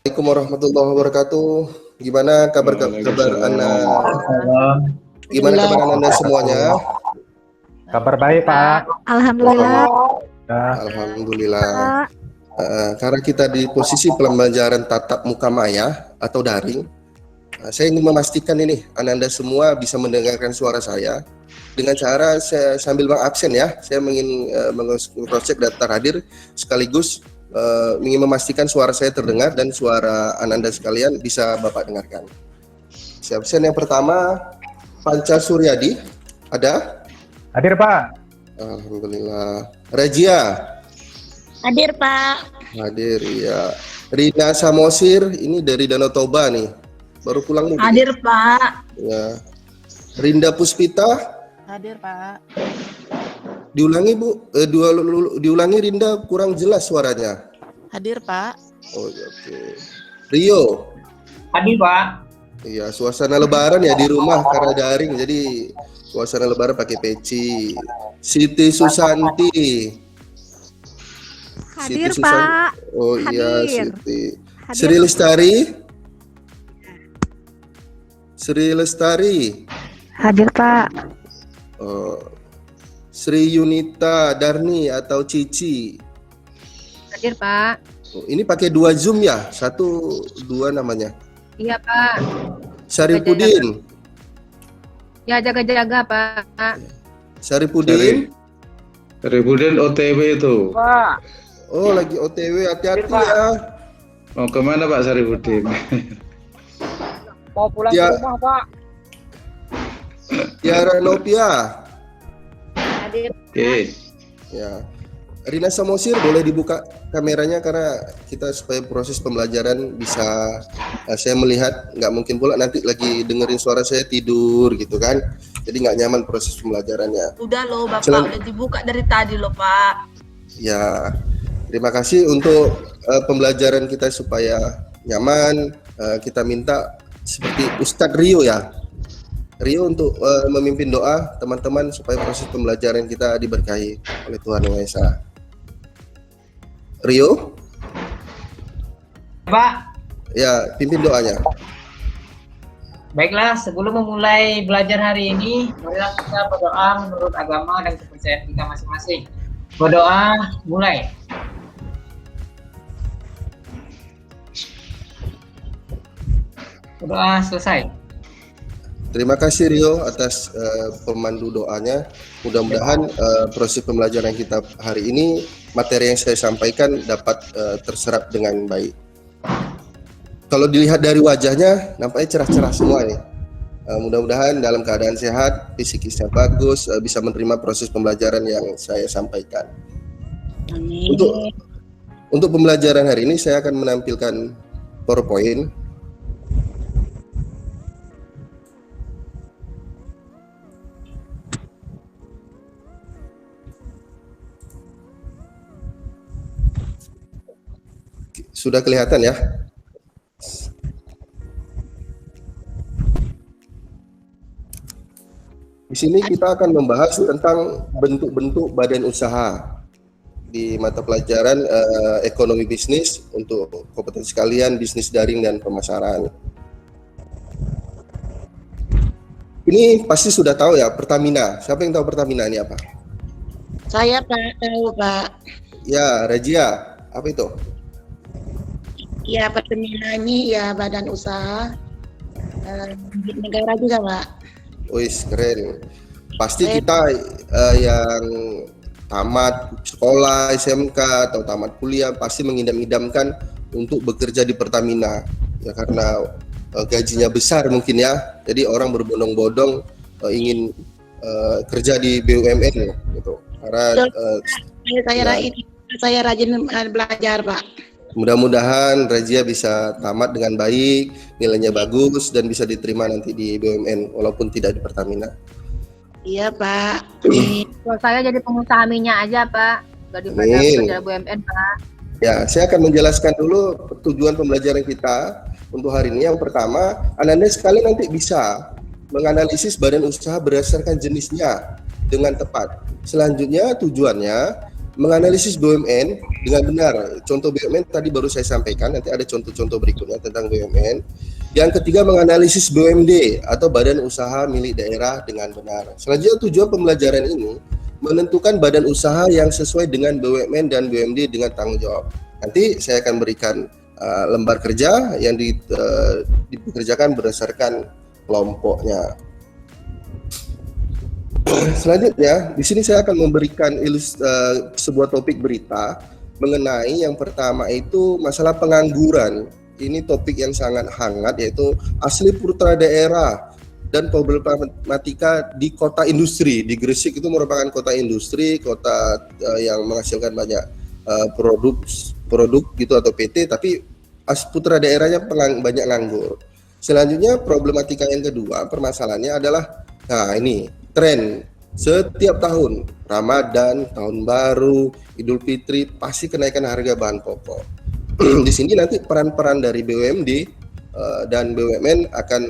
Assalamualaikum warahmatullahi wabarakatuh. Gimana kabar anak? Gimana kabar Anda semuanya? Kabar baik, Pak. Alhamdulillah. Alhamdulillah. Karena kita di posisi pembelajaran tatap muka maya atau daring, saya ingin memastikan ini Anda semua bisa mendengarkan suara saya dengan cara saya sambil mengabsen ya. Saya ingin mengecek daftar hadir sekaligus ingin memastikan suara saya terdengar dan suara Anda sekalian bisa Bapak dengarkan. Absen yang pertama, Panca Suryadi, ada? Hadir, Pak. Alhamdulillah. Rajia. Hadir, Pak. Hadir, ya. Rina Samosir, ini dari Danau Toba nih. Baru pulang mungkin. Hadir, Pak. Ya. Rinda Puspita. Hadir, Pak. Diulangi, Bu. Diulangi Rinda, kurang jelas suaranya. Hadir, Pak. Oh, oke. Rio. Hadir, Pak. Iya, suasana lebaran ya di rumah karena daring, jadi suasana lebaran pakai peci. Siti Susanti. Hadir, Siti Pak. Oh iya, Hadir. Siti. Hadir. Sri Lestari. Sri Lestari. Hadir, Pak. Oh. Sri Yunita Darni atau Cici. Hadir, Pak. Oh, ini pakai 2 Zoom ya? 1, 2 namanya. Iya, Pak. Syarifudin. Ya, jaga-jaga, Pak. Syarifudin. Syarifudin OTW itu. Pak. Oh, lagi OTW, hati-hati ya. Mau kemana Pak Syarifudin? Mau pulang Ya. ke rumah, Pak. Tiara Novia. Hadir. Oke. Ya. Rina Samosir boleh dibuka kameranya karena kita supaya proses pembelajaran bisa saya melihat, nggak mungkin pula nanti lagi dengerin suara saya tidur gitu kan. Jadi nggak nyaman proses pembelajarannya. Udah loh, Bapak. Udah dibuka dari tadi loh, Pak. Ya, terima kasih untuk pembelajaran kita supaya nyaman. Kita minta seperti Ustadz Rio ya. Rio untuk memimpin doa teman-teman supaya proses pembelajaran kita diberkahi oleh Tuhan Yang Maha Esa. Rio? Pak, Ya, pimpin doanya. baiklah sebelum memulai belajar hari ini, marilah kita berdoa menurut agama dan kepercayaan kita masing-masing. Berdoa, mulai. Berdoa selesai. Terima kasih Rio atas pemandu doanya. Mudah-mudahan proses pembelajaran kita hari ini, materi yang saya sampaikan dapat terserap dengan baik. Kalau dilihat dari wajahnya, nampaknya cerah-cerah semua nih. Mudah-mudahan dalam keadaan sehat, fisikisnya bagus, bisa menerima proses pembelajaran yang saya sampaikan. Amin. Untuk pembelajaran hari ini, saya akan menampilkan PowerPoint. Sudah kelihatan ya? Di sini kita akan membahas tentang bentuk-bentuk badan usaha di mata pelajaran ekonomi bisnis untuk kompetensi kalian bisnis daring dan pemasaran. Ini pasti sudah tahu ya Pertamina. Siapa yang tahu Pertamina ini apa? Saya, Pak, tahu, Pak. Ya, Rajia. Apa itu? Ya, Pertamina ini ya badan usaha negara juga, Pak. Wis, keren. Pasti kita yang tamat sekolah SMK atau tamat kuliah pasti mengidam-idamkan untuk bekerja di Pertamina. Ya karena gajinya besar mungkin ya. Jadi orang berbondong-bondong ingin kerja di BUMN gitu. Karena saya rajin belajar, Pak. mudah-mudahan Rajia bisa tamat dengan baik, nilainya bagus dan bisa diterima nanti di BUMN walaupun tidak di Pertamina. Iya, Pak. Kalau saya jadi pengusaha minyak aja, Pak. Daripada kerja BUMN, Pak. Ya, saya akan menjelaskan dulu tujuan pembelajaran kita untuk hari ini. Yang pertama, Anda sekali nanti bisa menganalisis badan usaha berdasarkan jenisnya dengan tepat. Selanjutnya tujuannya menganalisis BUMN dengan benar. Contoh BUMN tadi baru saya sampaikan, nanti ada contoh-contoh berikutnya tentang BUMN. Yang ketiga, menganalisis BUMD atau badan usaha milik daerah dengan benar. Selanjutnya, tujuan pembelajaran ini menentukan badan usaha yang sesuai dengan BUMN dan BUMD dengan tanggung jawab. Nanti saya akan berikan lembar kerja yang dipekerjakan berdasarkan kelompoknya. Selanjutnya, di sini saya akan memberikan sebuah topik berita mengenai yang pertama itu masalah pengangguran. Ini topik yang sangat hangat, yaitu asli putra daerah dan problematika di kota industri. Di Gresik itu merupakan kota industri, kota yang menghasilkan banyak produk gitu atau PT, tapi putra daerahnya banyak nganggur. Selanjutnya, problematika yang kedua, permasalahannya adalah, nah ini tren setiap tahun, Ramadan, Tahun Baru, Idul Fitri, pasti kenaikan harga bahan pokok. Di sini nanti peran-peran dari BUMD dan BUMN akan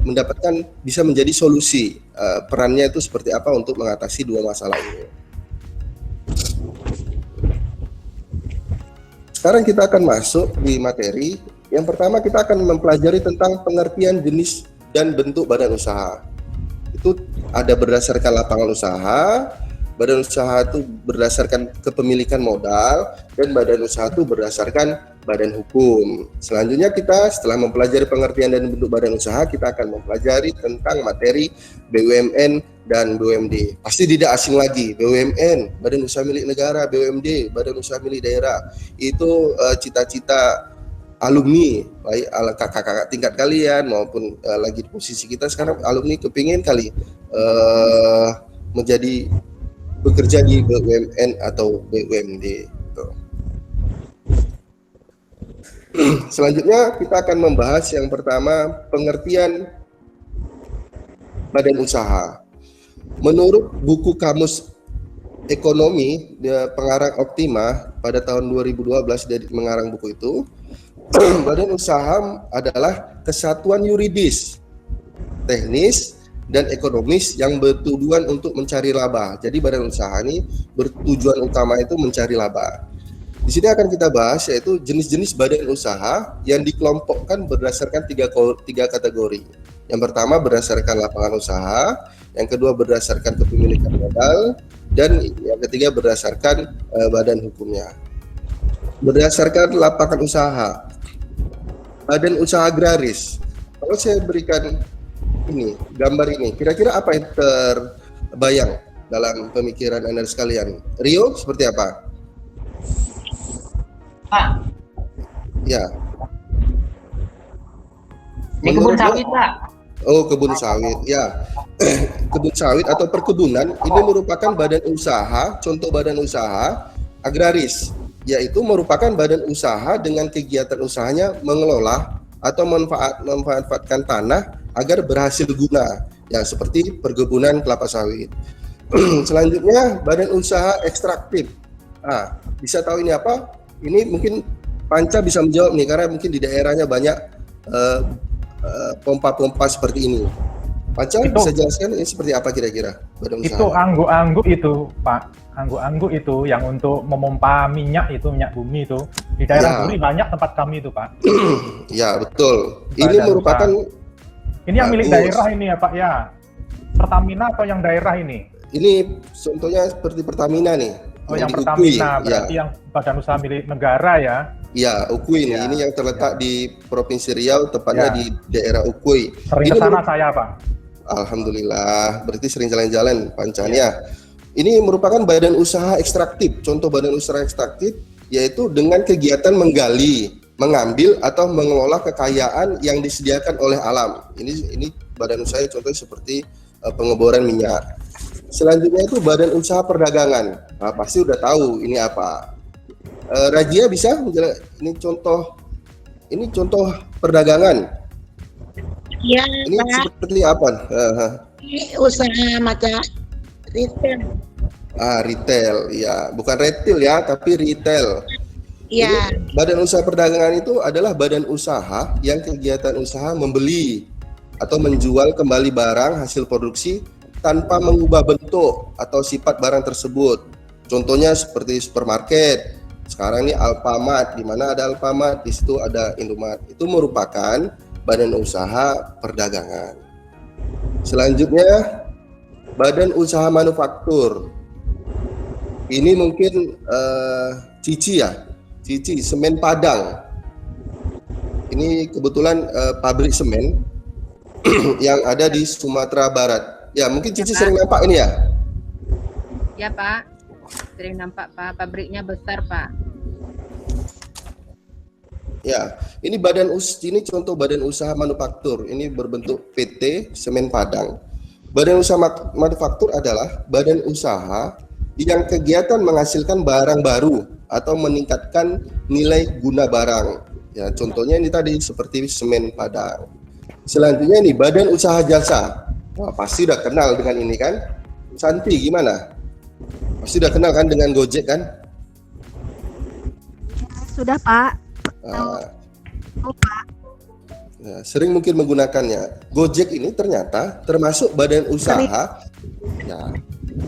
mendapatkan, bisa menjadi solusi. Perannya itu seperti apa untuk mengatasi dua masalah ini. Sekarang kita akan masuk di materi. Yang pertama, kita akan mempelajari tentang pengertian jenis dan bentuk badan usaha. Itu ada berdasarkan lapangan usaha, badan usaha itu berdasarkan kepemilikan modal, dan badan usaha itu berdasarkan badan hukum. Selanjutnya, kita setelah mempelajari pengertian dan bentuk badan usaha, kita akan mempelajari tentang materi BUMN dan BUMD. Pasti tidak asing lagi, BUMN, badan usaha milik negara, BUMD, badan usaha milik daerah. Itu cita-cita alumni, baik kakak-kakak tingkat kalian maupun lagi di posisi kita sekarang, alumni kepingin kali menjadi bekerja di BUMN atau BUMD. Selanjutnya kita akan membahas yang pertama, pengertian badan usaha. Menurut buku Kamus Ekonomi pengarang Optima pada tahun 2012 dari mengarang buku itu, badan usaha adalah kesatuan yuridis, teknis, dan ekonomis yang bertujuan untuk mencari laba. Jadi badan usaha ini bertujuan utama itu mencari laba. Di sini akan kita bahas yaitu jenis-jenis badan usaha yang dikelompokkan berdasarkan tiga kategori. Yang pertama berdasarkan lapangan usaha, yang kedua berdasarkan kepemilikan modal, dan yang ketiga berdasarkan badan hukumnya. Berdasarkan lapangan usaha, badan usaha agraris. Kalau saya berikan ini gambar ini, kira-kira apa yang terbayang dalam pemikiran Anda sekalian? Rio, seperti apa? Ya. Ini kebun sawit, Pak. Oh, kebun sawit. Ya. Kebun sawit atau perkebunan ini merupakan badan usaha, contoh badan usaha agraris, yaitu merupakan badan usaha dengan kegiatan usahanya mengelola atau memanfaatkan tanah agar berhasil guna, ya seperti perkebunan kelapa sawit. Selanjutnya, badan usaha ekstraktif. Nah, bisa tahu ini apa? Ini mungkin Panca bisa menjawab nih, karena mungkin di daerahnya banyak pompa-pompa seperti ini. Panca bisa jelaskan ini seperti apa kira-kira badan usaha? Itu angguk-angguk itu, Pak. Angguk-angguk itu yang untuk memompa minyak itu, minyak bumi itu. Di daerah Duri banyak tempat kami itu, Pak. Ya, betul. Badan Ini merupakan usaha. Ini yang milik daerah ini ya, Pak ya. Pertamina atau yang daerah ini? Ini contohnya seperti Pertamina nih. Oh, yang Pertamina, berarti yang badan usaha milik negara ya? Ya, Ukui nih. Ini yang terletak di Provinsi Riau, tepatnya di daerah Ukui. Sering ke sana saya, Pak. Alhamdulillah, berarti sering jalan-jalan Pancanya. Ini merupakan badan usaha ekstraktif. Contoh badan usaha ekstraktif yaitu dengan kegiatan menggali, mengambil atau mengelola kekayaan yang disediakan oleh alam. Ini badan usaha contohnya seperti pengeboran minyak. Selanjutnya itu badan usaha perdagangan. Nah, pasti udah tahu ini apa. Rajia bisa ini contoh perdagangan. Iya, Ini Pak. seperti apa? Ini usaha macam retail. Retail, ya, bukan retail ya, tapi retail. Iya. Jadi, badan usaha perdagangan itu adalah badan usaha yang kegiatan usaha membeli atau menjual kembali barang hasil produksi tanpa mengubah bentuk atau sifat barang tersebut. Contohnya seperti supermarket. Sekarang ini Alfamart, di mana ada Alfamart, di situ ada Indomart. Itu merupakan badan usaha perdagangan. Selanjutnya, badan usaha manufaktur. Ini mungkin Cici ya, Cici Semen Padang. Ini kebetulan pabrik semen yang ada di Sumatera Barat. Ya, mungkin Cici sering nampak ini ya. Ya Pak, sering nampak Pak, pabriknya besar Pak. Ya, ini ini contoh badan usaha manufaktur. Ini berbentuk PT Semen Padang. Badan usaha manufaktur adalah badan usaha yang kegiatan menghasilkan barang baru atau meningkatkan nilai guna barang. Ya, contohnya ini tadi seperti Semen Padang. Selanjutnya ini badan usaha jasa. Wah, pasti udah kenal dengan ini kan? Santi gimana? Pasti udah kenal kan dengan Gojek kan? Sudah Pak. Pak. Ya, sering mungkin menggunakannya. Gojek ini ternyata termasuk badan usaha, ya,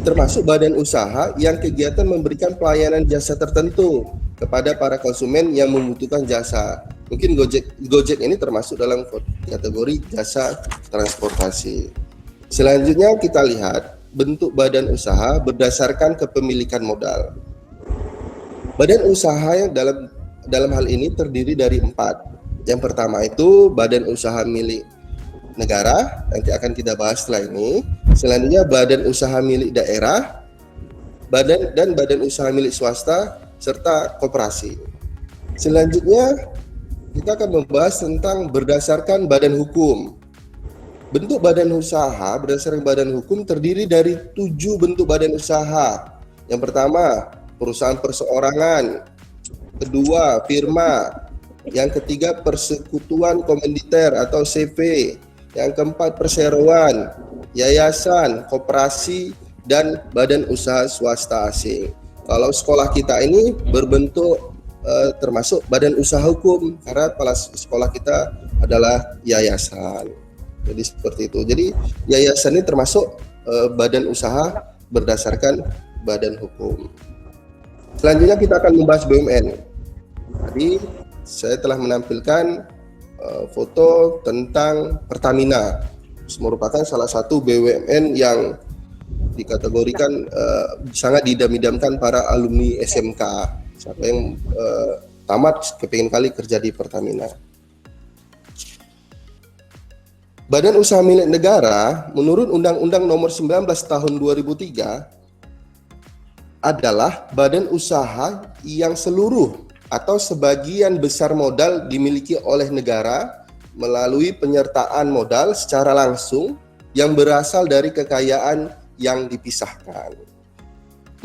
termasuk badan usaha yang kegiatan memberikan pelayanan jasa tertentu kepada para konsumen yang membutuhkan jasa. Mungkin Gojek ini termasuk dalam kategori jasa transportasi. Selanjutnya kita lihat bentuk badan usaha berdasarkan kepemilikan modal. Badan usaha yang dalam hal ini terdiri dari 4. Yang pertama itu badan usaha milik negara, nanti akan kita bahas setelah ini. Selanjutnya badan usaha milik daerah, badan usaha milik swasta, serta koperasi. Selanjutnya kita akan membahas tentang berdasarkan badan hukum. Bentuk badan usaha berdasarkan badan hukum terdiri dari 7 bentuk badan usaha. Yang pertama, perusahaan perseorangan. Kedua, firma. Yang ketiga, persekutuan komanditer atau CV. Yang keempat, perseroan, yayasan, koperasi, dan badan usaha swasta asing. Kalau sekolah kita ini berbentuk termasuk badan usaha hukum karena kepala sekolah kita adalah yayasan. Jadi seperti itu. Jadi yayasan ini termasuk badan usaha berdasarkan badan hukum. Selanjutnya kita akan membahas BUMN. Tadi saya telah menampilkan foto tentang Pertamina. Merupakan salah satu BUMN yang dikategorikan sangat didam-idamkan para alumni SMK. Siapa yang tamat kepingin kali kerja di Pertamina. Badan usaha milik negara menurut Undang-Undang Nomor 19 Tahun 2003 adalah badan usaha yang seluruh atau sebagian besar modal dimiliki oleh negara melalui penyertaan modal secara langsung yang berasal dari kekayaan yang dipisahkan.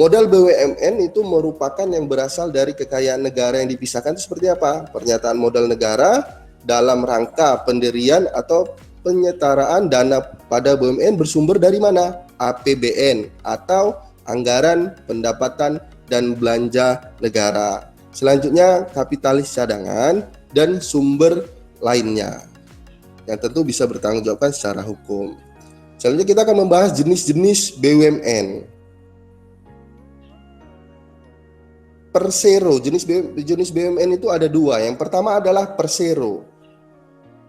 Modal BUMN itu merupakan yang berasal dari kekayaan negara yang dipisahkan. Itu seperti apa? Pernyataan modal negara dalam rangka pendirian atau penyetaraan dana pada BUMN bersumber dari mana? APBN atau anggaran pendapatan dan belanja negara. Selanjutnya kapitalis cadangan dan sumber lainnya yang tentu bisa bertanggungjawabkan secara hukum. Selanjutnya kita akan membahas jenis-jenis BUMN. Persero, jenis BUMN itu ada 2. Yang pertama adalah persero.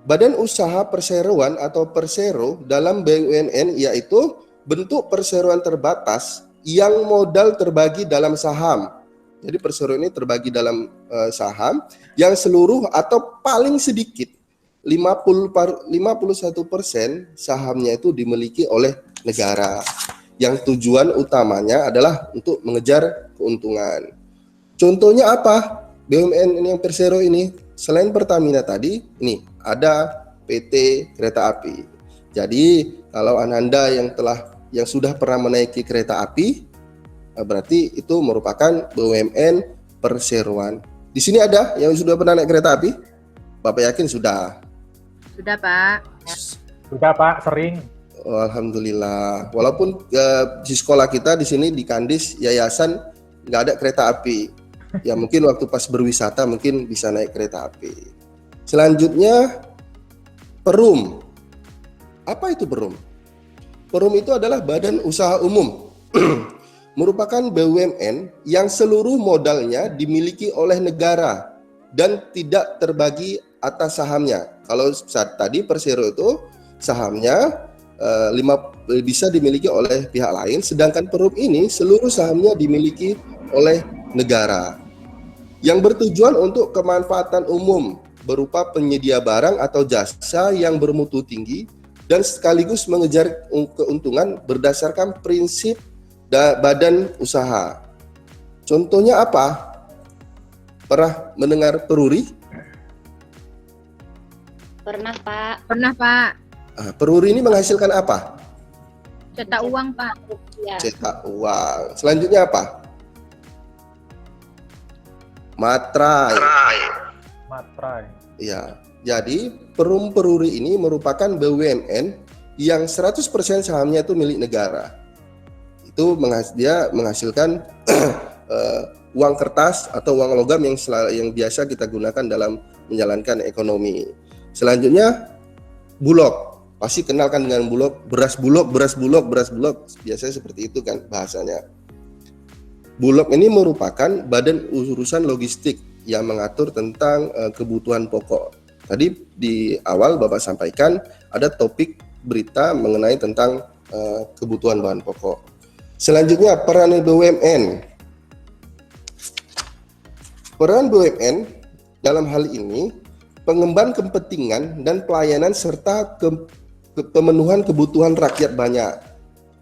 Badan usaha perseroan atau persero dalam BUMN yaitu bentuk perseroan terbatas yang modal terbagi dalam saham. Jadi persero ini terbagi dalam saham yang seluruh atau paling sedikit 51% sahamnya itu dimiliki oleh negara. Yang tujuan utamanya adalah untuk mengejar keuntungan. Contohnya apa? BUMN ini yang persero ini selain Pertamina tadi, ini ada PT Kereta Api. Jadi kalau Anda yang sudah pernah menaiki kereta api, berarti itu merupakan BUMN perseroan. Di sini ada yang sudah pernah naik kereta api? Bapak yakin sudah? Sudah Pak. Ya. Sudah Pak, sering. Oh, alhamdulillah. Walaupun di sekolah kita di sini di Kandis yayasan nggak ada kereta api. Ya mungkin waktu pas berwisata mungkin bisa naik kereta api. Selanjutnya Perum. Apa itu Perum? Perum itu adalah badan usaha umum. merupakan BUMN yang seluruh modalnya dimiliki oleh negara dan tidak terbagi atas sahamnya. Kalau saat tadi Persero itu sahamnya bisa dimiliki oleh pihak lain, sedangkan Perum ini seluruh sahamnya dimiliki oleh negara. Yang bertujuan untuk kemanfaatan umum berupa penyedia barang atau jasa yang bermutu tinggi dan sekaligus mengejar keuntungan berdasarkan prinsip badan usaha. Contohnya apa? Pernah mendengar Peruri? Pernah, Pak. Pernah, Pak. Peruri ini menghasilkan apa? Cetak uang, Pak. Ya. Cetak uang. Selanjutnya apa? Materai. Materai. Ya, jadi Perum Peruri ini merupakan BUMN yang 100% sahamnya itu milik negara. Itu dia menghasilkan uang kertas atau uang logam yang biasa kita gunakan dalam menjalankan ekonomi. Selanjutnya Bulog. Pasti kenalkan dengan Bulog, beras Bulog. Biasanya seperti itu kan bahasanya. Bulog ini merupakan badan urusan logistik yang mengatur tentang kebutuhan pokok. Tadi di awal Bapak sampaikan ada topik berita mengenai tentang kebutuhan bahan pokok. Selanjutnya peran BUMN. Peran BUMN dalam hal ini pengemban kepentingan dan pelayanan serta pemenuhan kebutuhan rakyat banyak.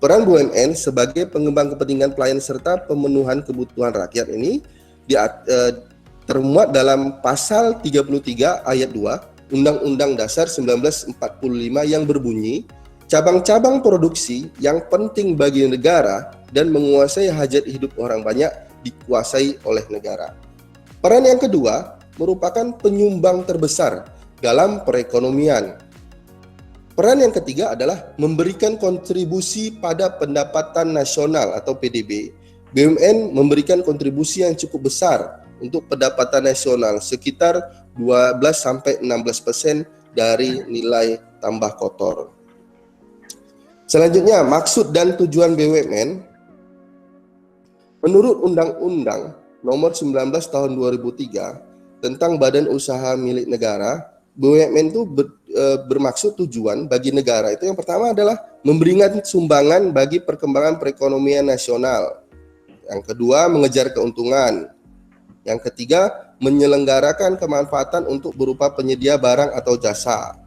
Peran BUMN sebagai pengembang kepentingan pelayanan serta pemenuhan kebutuhan rakyat ini termuat dalam pasal 33 ayat 2 Undang-Undang Dasar 1945 yang berbunyi, cabang-cabang produksi yang penting bagi negara dan menguasai hajat hidup orang banyak dikuasai oleh negara. Peran yang kedua merupakan penyumbang terbesar dalam perekonomian. Peran yang ketiga adalah memberikan kontribusi pada pendapatan nasional atau PDB. BUMN memberikan kontribusi yang cukup besar untuk pendapatan nasional, sekitar 12-16% dari nilai tambah kotor. Selanjutnya, maksud dan tujuan BUMN. Menurut Undang-Undang Nomor 19 Tahun 2003 tentang Badan Usaha Milik Negara, BUMN itu bermaksud tujuan bagi negara itu yang pertama adalah memberikan sumbangan bagi perkembangan perekonomian nasional. Yang kedua, mengejar keuntungan. Yang ketiga, menyelenggarakan kemanfaatan untuk berupa penyedia barang atau jasa.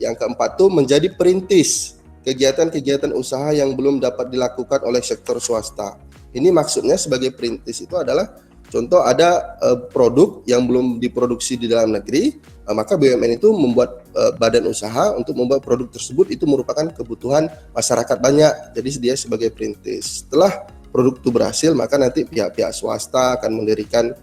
Yang keempat itu menjadi perintis kegiatan-kegiatan usaha yang belum dapat dilakukan oleh sektor swasta. Ini maksudnya sebagai perintis itu adalah contoh ada produk yang belum diproduksi di dalam negeri, maka BUMN itu membuat badan usaha untuk membuat produk tersebut, itu merupakan kebutuhan masyarakat banyak. Jadi dia sebagai perintis. Setelah produk itu berhasil, maka nanti pihak-pihak swasta akan mendirikan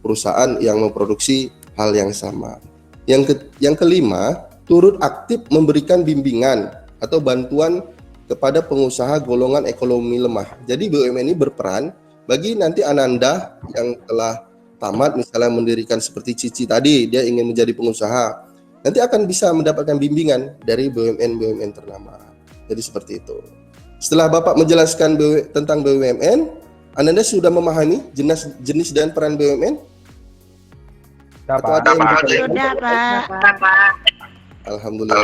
perusahaan yang memproduksi hal yang sama. Yang kelima, turut aktif memberikan bimbingan atau bantuan kepada pengusaha golongan ekonomi lemah. Jadi BUMN ini berperan bagi nanti Ananda yang telah tamat misalnya mendirikan seperti Cici tadi, dia ingin menjadi pengusaha, nanti akan bisa mendapatkan bimbingan dari BUMN ternama. Jadi seperti itu. Setelah Bapak menjelaskan tentang BUMN, Ananda sudah memahami jenis dan peran BUMN? Dapat. Sudah, Pak. Alhamdulillah.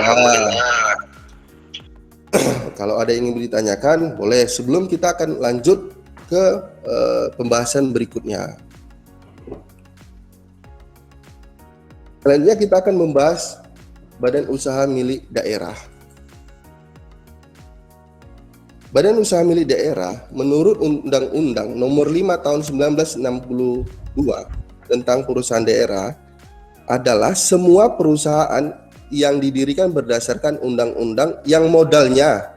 Kalau ada yang ingin ditanyakan, boleh. Sebelum kita akan lanjut ke pembahasan berikutnya. Selanjutnya kita akan membahas badan usaha milik daerah. Badan usaha milik daerah menurut Undang-Undang Nomor 5 Tahun 1962 tentang perusahaan daerah adalah semua perusahaan yang didirikan berdasarkan undang-undang yang modalnya.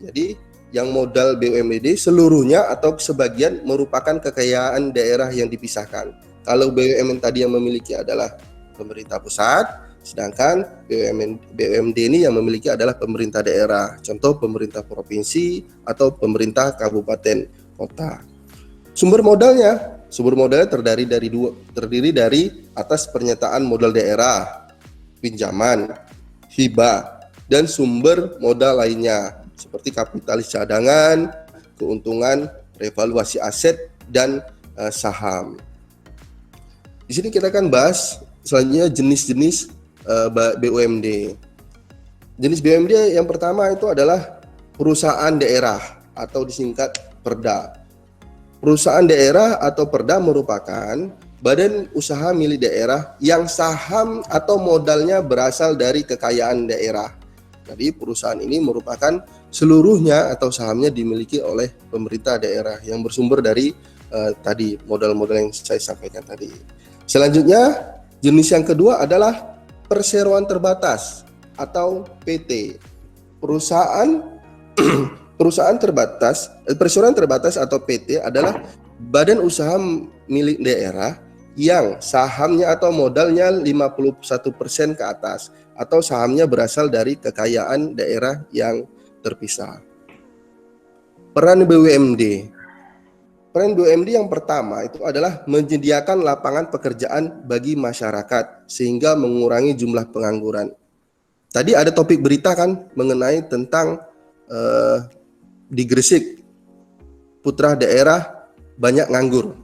Jadi yang modal BUMD seluruhnya atau sebagian merupakan kekayaan daerah yang dipisahkan. Kalau BUMN tadi yang memiliki adalah pemerintah pusat, sedangkan BUMD ini yang memiliki adalah pemerintah daerah. Contoh pemerintah provinsi atau pemerintah kabupaten kota. Sumber modalnya terdiri dari atas pernyataan modal daerah, pinjaman, hibah, dan sumber modal lainnya seperti kapitalis cadangan, keuntungan, revaluasi aset, dan saham. Di sini kita akan bahas selanjutnya jenis-jenis BUMD. Jenis BUMD yang pertama itu adalah perusahaan daerah atau disingkat Perda. Perusahaan daerah atau Perda merupakan badan usaha milik daerah yang saham atau modalnya berasal dari kekayaan daerah. Jadi perusahaan ini merupakan seluruhnya atau sahamnya dimiliki oleh pemerintah daerah yang bersumber dari tadi modal-modal yang saya sampaikan tadi. Selanjutnya jenis yang kedua adalah perseroan terbatas atau PT. Perseroan terbatas atau PT adalah badan usaha milik daerah yang sahamnya atau modalnya 51% ke atas atau sahamnya berasal dari kekayaan daerah yang terpisah. Peran BUMD. Peran BUMD yang pertama itu adalah menyediakan lapangan pekerjaan bagi masyarakat sehingga mengurangi jumlah pengangguran. Tadi ada topik berita kan mengenai tentang di Gresik putra daerah banyak nganggur.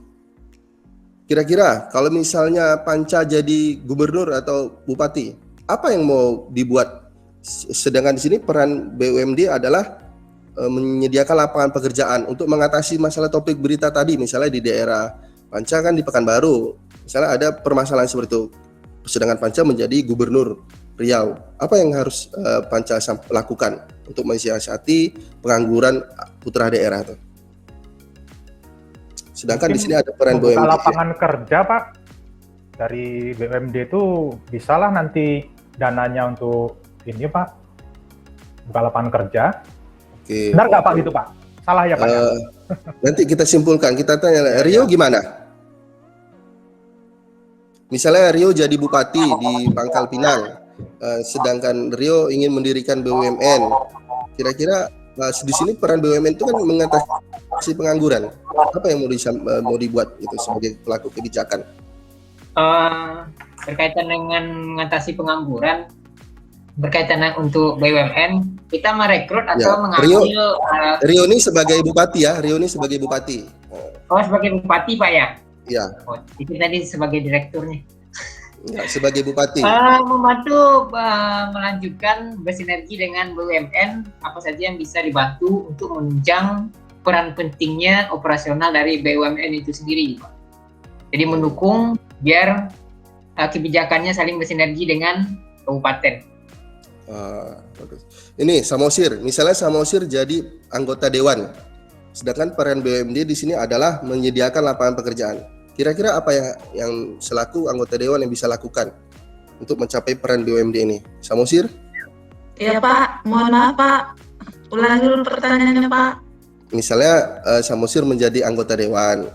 Kira-kira kalau misalnya Panca jadi gubernur atau bupati, apa yang mau dibuat? Sedangkan di sini peran BUMD adalah menyediakan lapangan pekerjaan untuk mengatasi masalah topik berita tadi, misalnya di daerah Panca kan di Pekanbaru, misalnya ada permasalahan seperti itu. Sedangkan Panca menjadi gubernur Riau, apa yang harus Panca lakukan untuk mensiasati pengangguran putra daerah itu? Sedangkan Mungkin di sini ada peran membuka BUMD. lapangan kerja, Pak. Dari BUMD itu bisalah nanti dananya untuk ini, Pak. Buka lapangan kerja. Oke. Benar nggak, Pak, gitu, Pak? Salah ya, Pak? Nanti kita simpulkan, kita tanya Rio gimana? Misalnya Rio jadi bupati di Pangkal Pinang, sedangkan Rio ingin mendirikan BUMN. Kira-kira di sini peran BUMN itu kan mengatasi pengangguran. Apa yang mau dibuat itu sebagai pelaku kebijakan? Berkaitan dengan mengatasi pengangguran, berkaitan untuk BUMN, kita merekrut atau mengambil Rio ini sebagai bupati ya, Rio ini sebagai bupati. Oh, sebagai bupati, Pak ya? Ya. Oh, itu tadi sebagai direkturnya. Ya, sebagai bupati. Membantu melanjutkan bersinergi dengan BUMN, apa saja yang bisa dibantu untuk menunjang peran pentingnya operasional dari BUMN itu sendiri, Pak. Jadi mendukung biar kebijakannya saling bersinergi dengan kabupaten. Ini Samosir, misalnya Samosir jadi anggota dewan, sedangkan peran BUMD di sini adalah menyediakan lapangan pekerjaan. Kira-kira apa yang selaku anggota dewan yang bisa lakukan untuk mencapai peran BUMD ini? Samosir? Iya Pak, mohon maaf Pak. Ulangi dulu pertanyaannya Pak. Misalnya Samosir menjadi anggota dewan.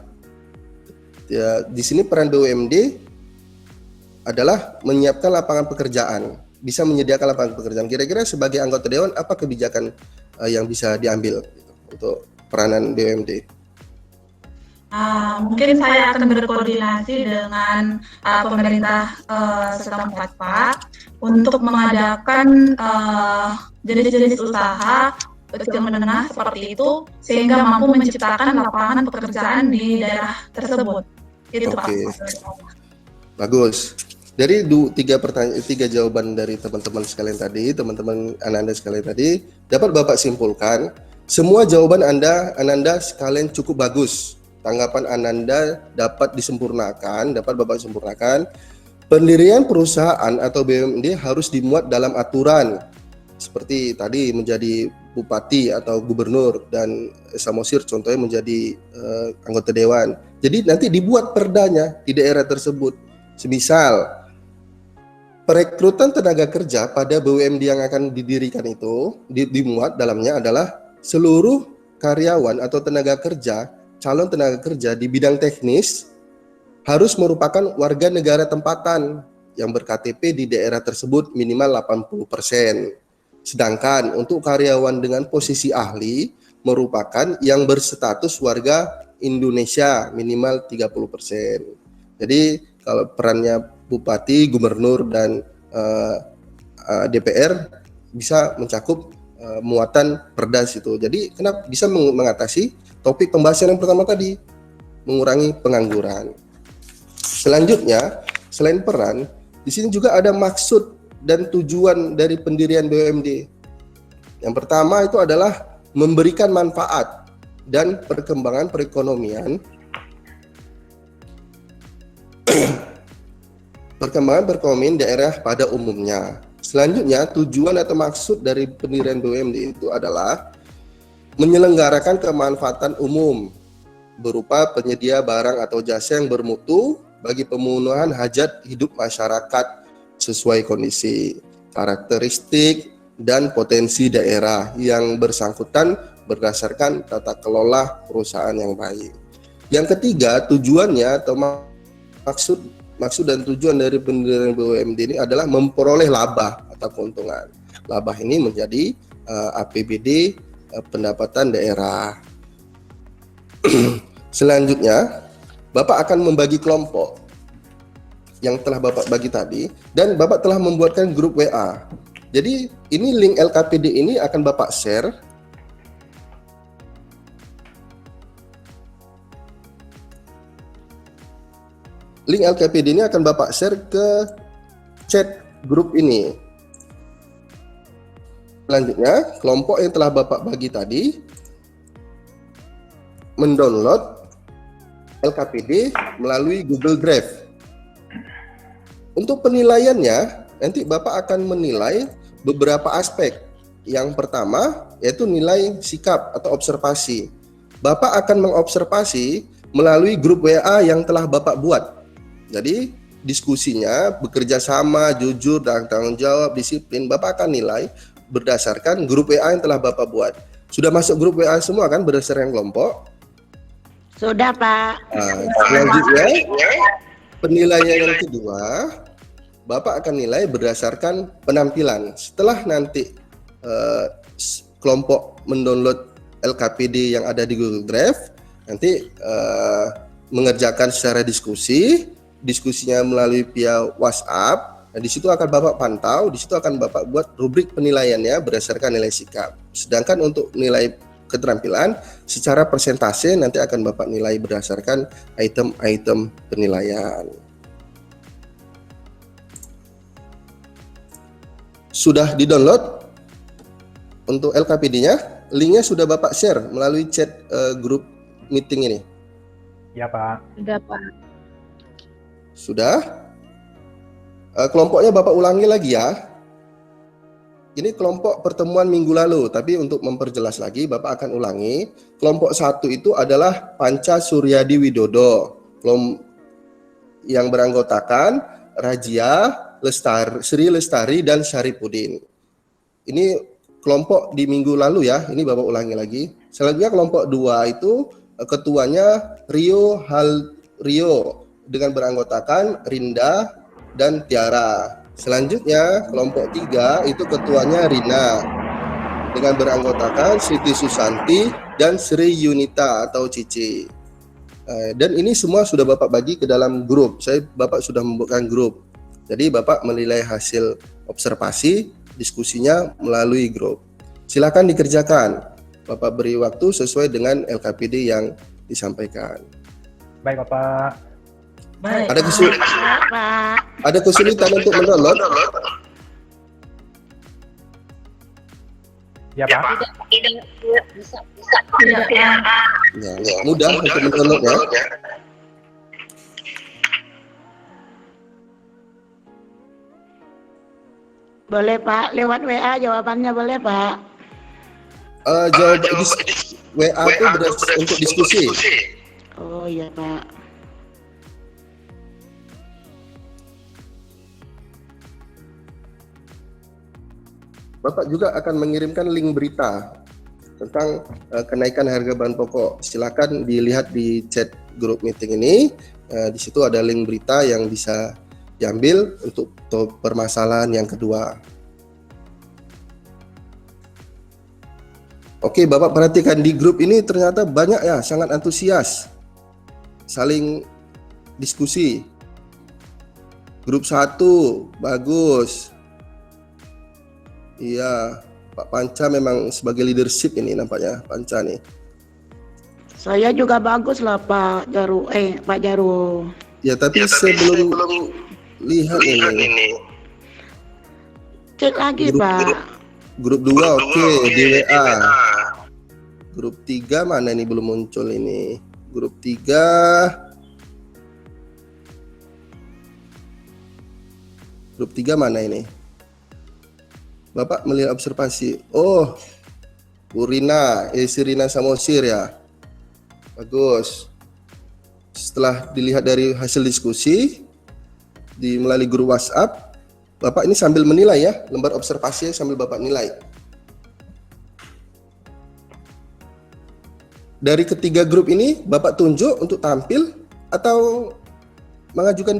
Ya, di sini peran BUMD adalah menyiapkan lapangan pekerjaan, bisa menyediakan lapangan pekerjaan. Kira-kira sebagai anggota dewan apa kebijakan yang bisa diambil gitu, untuk peranan BUMD? Mungkin saya akan berkoordinasi dengan pemerintah setempat Pak untuk mengadakan jenis-jenis usaha kecil menengah seperti itu sehingga mampu menciptakan lapangan pekerjaan di daerah tersebut. Itu Pak. Bagus. Dari tiga jawaban dari teman-teman sekalian tadi, teman-teman Ananda sekalian tadi, dapat Bapak simpulkan semua jawaban Ananda sekalian cukup bagus. Tanggapan Ananda dapat disempurnakan, dapat Bapak sempurnakan. Pendirian perusahaan atau BUMD harus dimuat dalam aturan seperti tadi menjadi bupati atau gubernur dan Samosir contohnya menjadi anggota dewan. Jadi nanti dibuat perdanya di daerah tersebut. Semisal perekrutan tenaga kerja pada BUMD yang akan didirikan itu dimuat dalamnya adalah seluruh karyawan atau calon tenaga kerja di bidang teknis harus merupakan warga negara tempatan yang ber-KTP di daerah tersebut minimal 80%. Sedangkan untuk karyawan dengan posisi ahli merupakan yang berstatus warga Indonesia minimal 30%. Jadi kalau perannya bupati, gubernur, dan DPR bisa mencakup muatan perdas itu. Jadi kenapa bisa mengatasi topik pembahasan yang pertama tadi, mengurangi pengangguran. Selanjutnya, selain peran, di sini juga ada maksud dan tujuan dari pendirian BUMD. Yang pertama itu adalah memberikan manfaat dan perkembangan perekonomian daerah pada umumnya. Selanjutnya, tujuan atau maksud dari pendirian BUMD itu adalah menyelenggarakan kemanfaatan umum berupa penyedia barang atau jasa yang bermutu bagi pemenuhan hajat hidup masyarakat sesuai kondisi, karakteristik, dan potensi daerah yang bersangkutan berdasarkan tata kelola perusahaan yang baik. Yang ketiga, tujuannya atau maksud dan tujuan dari pendirian BUMD ini adalah memperoleh laba atau keuntungan. Laba ini menjadi APBD pendapatan daerah. Selanjutnya, Bapak akan membagi kelompok yang telah Bapak bagi tadi, dan Bapak telah membuatkan grup WA. Jadi ini link LKPD ini akan Bapak share. Link LKPD ini akan Bapak share ke chat grup ini. Selanjutnya, kelompok yang telah Bapak bagi tadi mendownload LKPD melalui Google Drive. Untuk penilaiannya, nanti Bapak akan menilai beberapa aspek. Yang pertama, yaitu nilai sikap atau observasi. Bapak akan mengobservasi melalui grup WA yang telah Bapak buat. Jadi, diskusinya bekerja sama, jujur, dan tanggung jawab, disiplin. Bapak akan nilai berdasarkan grup WA yang telah Bapak buat. Sudah masuk grup WA semua kan berdasarkan kelompok? Sudah, Pak. Selanjutnya, penilaian yang kedua, Bapak akan nilai berdasarkan penampilan. Setelah nanti kelompok mendownload LKPD yang ada di Google Drive, nanti mengerjakan secara diskusinya melalui via WhatsApp. Nah, di situ akan Bapak pantau, di situ akan Bapak buat rubrik penilaiannya berdasarkan nilai sikap. Sedangkan untuk nilai keterampilan secara persentase nanti akan Bapak nilai berdasarkan item-item penilaian. Sudah di-download untuk LKPD-nya? Linknya sudah Bapak share melalui chat grup meeting ini? Ya, Pak. Sudah, Pak. Sudah? Kelompoknya Bapak ulangi lagi ya. Ini kelompok pertemuan minggu lalu, tapi untuk memperjelas lagi, Bapak akan ulangi. Kelompok 1 itu adalah Panca Suryadi Widodo, yang beranggotakan Rajia, Sri Lestari, dan Syaripudin. Ini kelompok di minggu lalu ya, ini Bapak ulangi lagi. Selanjutnya kelompok 2 itu ketuanya Rio dengan beranggotakan Rinda dan Tiara. Selanjutnya kelompok 3 itu ketuanya Rina dengan beranggotakan Siti Susanti dan Sri Yunita atau Cici. Dan ini semua sudah Bapak bagi ke dalam grup. Bapak sudah membuatkan grup. Jadi Bapak menilai hasil observasi diskusinya melalui grup. Silakan dikerjakan. Bapak beri waktu sesuai dengan LKPD yang disampaikan. Baik, Bapak. Baik. Ada kesulitan untuk mendownload? Ya, Pak. Tidak, Pak. Ya, mudah untuk mendownload ya. Boleh, Pak. Lewat WA jawabannya boleh, Pak. Jawab WA itu untuk diskusi. Oh iya, Pak. Bapak juga akan mengirimkan link berita tentang kenaikan harga bahan pokok. Silakan dilihat di chat grup meeting ini. Di situ ada link berita yang bisa diambil untuk permasalahan yang kedua. Oke, Bapak perhatikan di grup ini ternyata banyak ya, sangat antusias. Saling diskusi. Grup 1 bagus. Iya, Pak Panca memang sebagai leadership ini nampaknya, Panca nih. Saya juga bagus lah Pak Jaru. Pak Jaru. Ya tapi saya belum lihat ini. Cek lagi Pak. Grup 2 oke, di WA. Grup 3 mana ini belum muncul ini. Grup 3. Grup 3 mana ini? Bapak melihat observasi. Oh, Bu Rina, si Rina Samosir ya. Bagus. Setelah dilihat dari hasil diskusi melalui grup WhatsApp, Bapak ini sambil menilai ya, lembar observasi sambil Bapak nilai. Dari ketiga grup ini, Bapak tunjuk untuk tampil atau mengajukan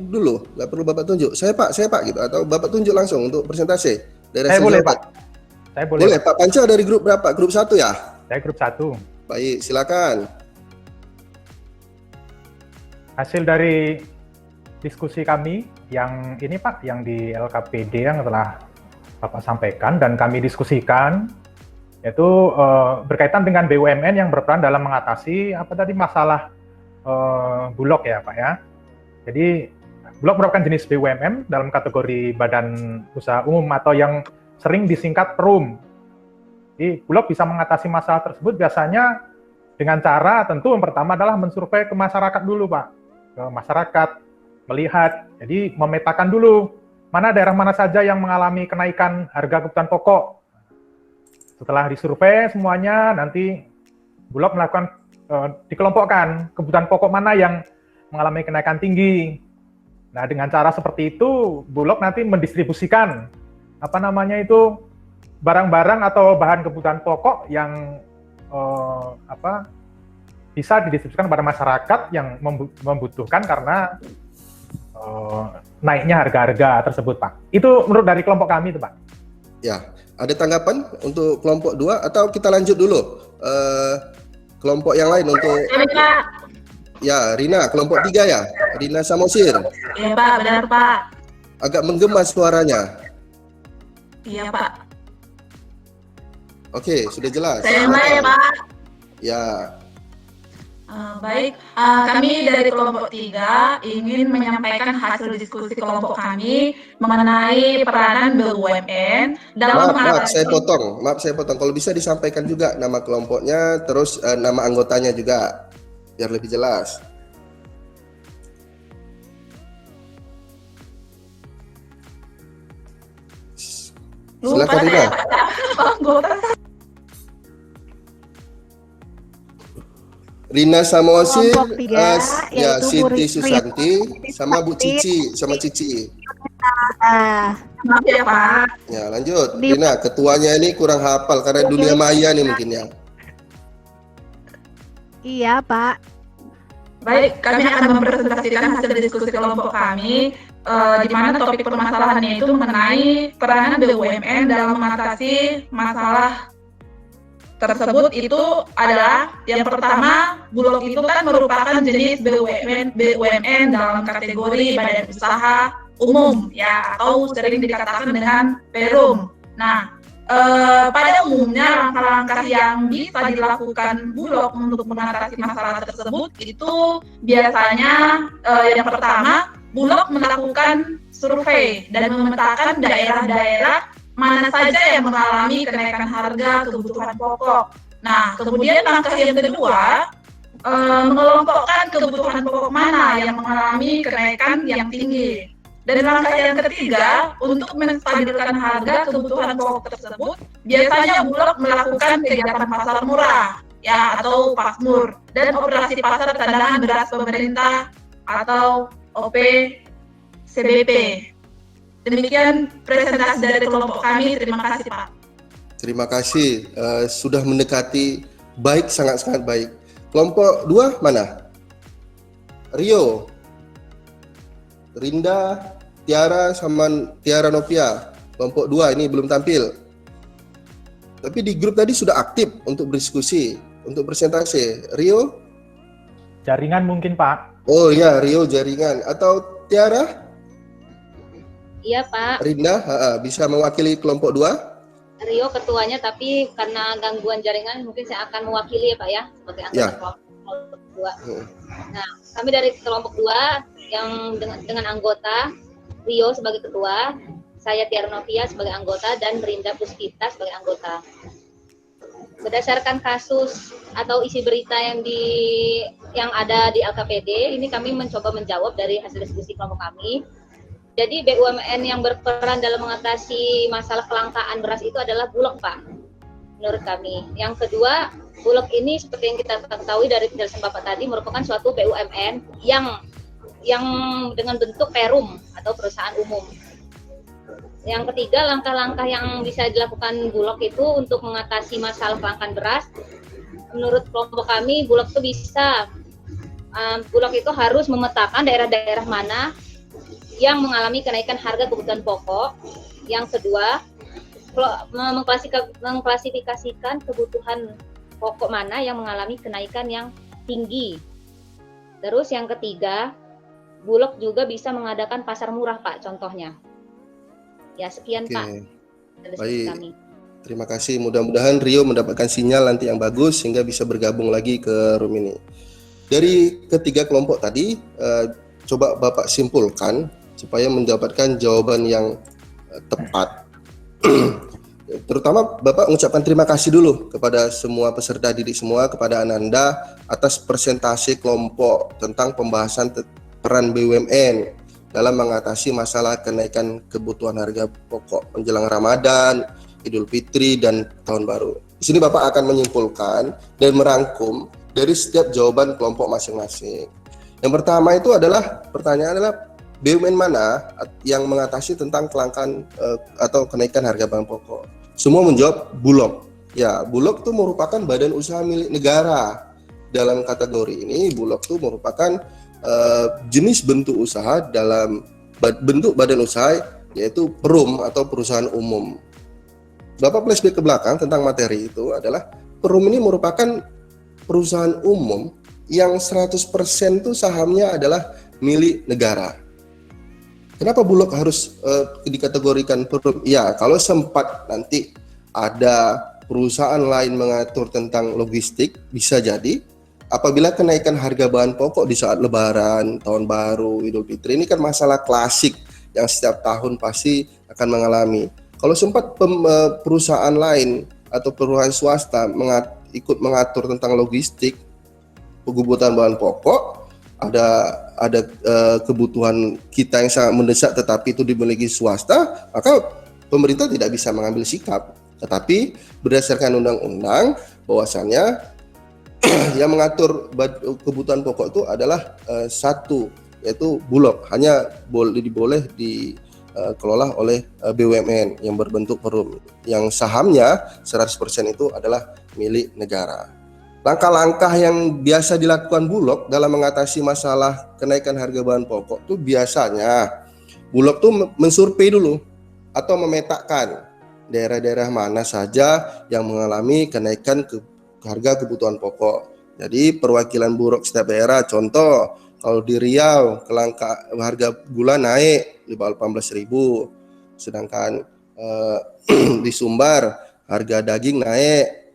dulu, nggak perlu Bapak tunjuk. Saya Pak gitu, atau Bapak tunjuk langsung untuk presentasi dari Saya hasil boleh jawaban? Pak. Saya boleh. Boleh Pak Panca dari grup berapa? Grup 1 ya? Saya grup 1. Baik, silakan. Hasil dari diskusi kami yang ini Pak, yang di LKPD yang telah Bapak sampaikan dan kami diskusikan, yaitu berkaitan dengan BUMN yang berperan dalam mengatasi masalah Bulog ya Pak ya. Jadi Bulog merupakan jenis BUMN dalam kategori badan usaha umum atau yang sering disingkat PERUM. Jadi Bulog bisa mengatasi masalah tersebut biasanya dengan cara tentu yang pertama adalah mensurvei ke masyarakat dulu Pak. Ke masyarakat, melihat, jadi memetakan dulu mana daerah mana saja yang mengalami kenaikan harga kebutuhan pokok. Setelah disurvei semuanya, nanti Bulog melakukan dikelompokkan kebutuhan pokok mana yang mengalami kenaikan tinggi. Nah, dengan cara seperti itu, Bulog nanti mendistribusikan barang-barang atau bahan kebutuhan pokok yang bisa didistribusikan pada masyarakat yang membutuhkan karena naiknya harga-harga tersebut, Pak. Itu menurut dari kelompok kami itu, Pak. Ya, ada tanggapan untuk kelompok 2 atau kita lanjut dulu? Kelompok yang lain untuk ya, Rina, kelompok 3 ya, Rina Samosir. Iya Pak, benar Pak. Agak menggema suaranya. Iya Pak. Oke, sudah jelas. Saya mulai ya Pak. Ya, Baik, kami dari kelompok 3 ingin menyampaikan hasil diskusi kelompok kami mengenai peranan BUMN dalam maaf saya potong. Kalau bisa disampaikan juga nama kelompoknya, terus nama anggotanya juga, biar lebih jelas. Silakan Rina. Rina Samosir, ya Siti Susanti, sama Bu Cici, sama Cici. Maaf ya Pak. Ya lanjut, Rina, ketuanya ini kurang hafal karena dunia maya nih mungkin ya. Iya, Pak. Baik, kami akan mempresentasikan hasil diskusi kelompok kami, di mana topik permasalahannya itu mengenai peranan BUMN dalam mengatasi masalah tersebut. Itu adalah yang pertama, Bulog itu kan merupakan jenis BUMN dalam kategori badan usaha umum ya, atau sering dikatakan dengan PERUM. Nah, pada umumnya langkah-langkah yang bisa dilakukan Bulog untuk mengatasi masalah tersebut itu biasanya yang pertama, Bulog melakukan survei dan memetakan daerah-daerah mana saja yang mengalami kenaikan harga kebutuhan pokok. Nah, kemudian langkah yang kedua, mengelompokkan kebutuhan pokok mana yang mengalami kenaikan yang tinggi. Dan langkah yang ketiga, untuk menstabilkan harga kebutuhan pokok tersebut, biasanya Bulog melakukan kegiatan pasar murah, ya, atau PASMUR, dan operasi pasar cadangan beras pemerintah atau OPCBP. Demikian presentasi dari kelompok kami. Terima kasih Pak. Terima kasih, sudah mendekati baik, sangat-sangat baik. Kelompok 2 mana? Rio, Rinda, Tiara sama Tiara Novia. Kelompok 2 ini belum tampil. Tapi di grup tadi sudah aktif untuk berdiskusi, untuk presentasi. Rio? Jaringan mungkin Pak. Oh ya, Rio jaringan. Atau Tiara? Iya, Pak. Rinda bisa mewakili kelompok 2? Rio ketuanya, tapi karena gangguan jaringan mungkin saya akan mewakili ya Pak ya, sebagai anggota kelompok 2. Nah, kami dari kelompok 2 yang dengan anggota Rio sebagai ketua, saya Tiara Novia sebagai anggota, dan Rinda Puspita sebagai anggota. Berdasarkan kasus atau isi berita yang ada di LKPD, ini kami mencoba menjawab dari hasil diskusi kelompok kami. Jadi BUMN yang berperan dalam mengatasi masalah kelangkaan beras itu adalah Bulog, Pak, menurut kami. Yang kedua, Bulog ini seperti yang kita ketahui dari penjelasan Bapak tadi merupakan suatu BUMN yang dengan bentuk perum atau perusahaan umum. Yang ketiga, langkah-langkah yang bisa dilakukan Bulog itu untuk mengatasi masalah kelangkaan beras. Menurut kelompok kami, Bulog itu harus memetakan daerah-daerah mana yang mengalami kenaikan harga kebutuhan pokok. Yang kedua, mengklasifikasikan kebutuhan pokok mana yang mengalami kenaikan yang tinggi. Terus yang ketiga, Bulog juga bisa mengadakan pasar murah, Pak, contohnya. Ya, sekian Pak. Baik, terima kasih. Mudah-mudahan Rio mendapatkan sinyal nanti yang bagus sehingga bisa bergabung lagi ke room ini. Dari ketiga kelompok tadi, coba Bapak simpulkan supaya mendapatkan jawaban yang tepat. Terutama Bapak mengucapkan terima kasih dulu kepada semua peserta didik semua, kepada Ananda atas presentasi kelompok tentang pembahasan peran BUMN dalam mengatasi masalah kenaikan kebutuhan harga pokok menjelang Ramadan, Idul Fitri, dan Tahun Baru. Di sini Bapak akan menyimpulkan dan merangkum dari setiap jawaban kelompok masing-masing. Yang pertama itu adalah pertanyaan adalah BUMN mana yang mengatasi tentang kelangkaan atau kenaikan harga bahan pokok? Semua menjawab Bulog. Ya, Bulog itu merupakan badan usaha milik negara. Dalam kategori ini, Bulog itu merupakan jenis bentuk usaha dalam bentuk badan usaha, yaitu perum atau perusahaan umum. Bapak flashback ke belakang tentang materi itu adalah perum ini merupakan perusahaan umum yang 100% itu sahamnya adalah milik negara. Kenapa Bulog harus dikategorikan perum? Ya, kalau sempat nanti ada perusahaan lain mengatur tentang logistik, bisa jadi apabila kenaikan harga bahan pokok di saat Lebaran, Tahun Baru, Idul Fitri, ini kan masalah klasik yang setiap tahun pasti akan mengalami. Kalau sempat perusahaan lain atau perusahaan swasta ikut mengatur tentang logistik, kebutuhan bahan pokok, ada kebutuhan kita yang sangat mendesak tetapi itu dimiliki swasta, maka pemerintah tidak bisa mengambil sikap. Tetapi berdasarkan undang-undang bahwasannya yang mengatur kebutuhan pokok itu adalah satu, yaitu Bulog, hanya boleh dikelola oleh BUMN yang berbentuk perum, yang sahamnya 100% itu adalah milik negara. Langkah-langkah yang biasa dilakukan Bulog dalam mengatasi masalah kenaikan harga bahan pokok itu biasanya Bulog tuh mensurvei dulu atau memetakan daerah-daerah mana saja yang mengalami kenaikan harga kebutuhan pokok. Jadi perwakilan Bulog setiap daerah, contoh kalau di Riau harga gula naik di bawah 18.000, sedangkan di Sumbar harga daging naik.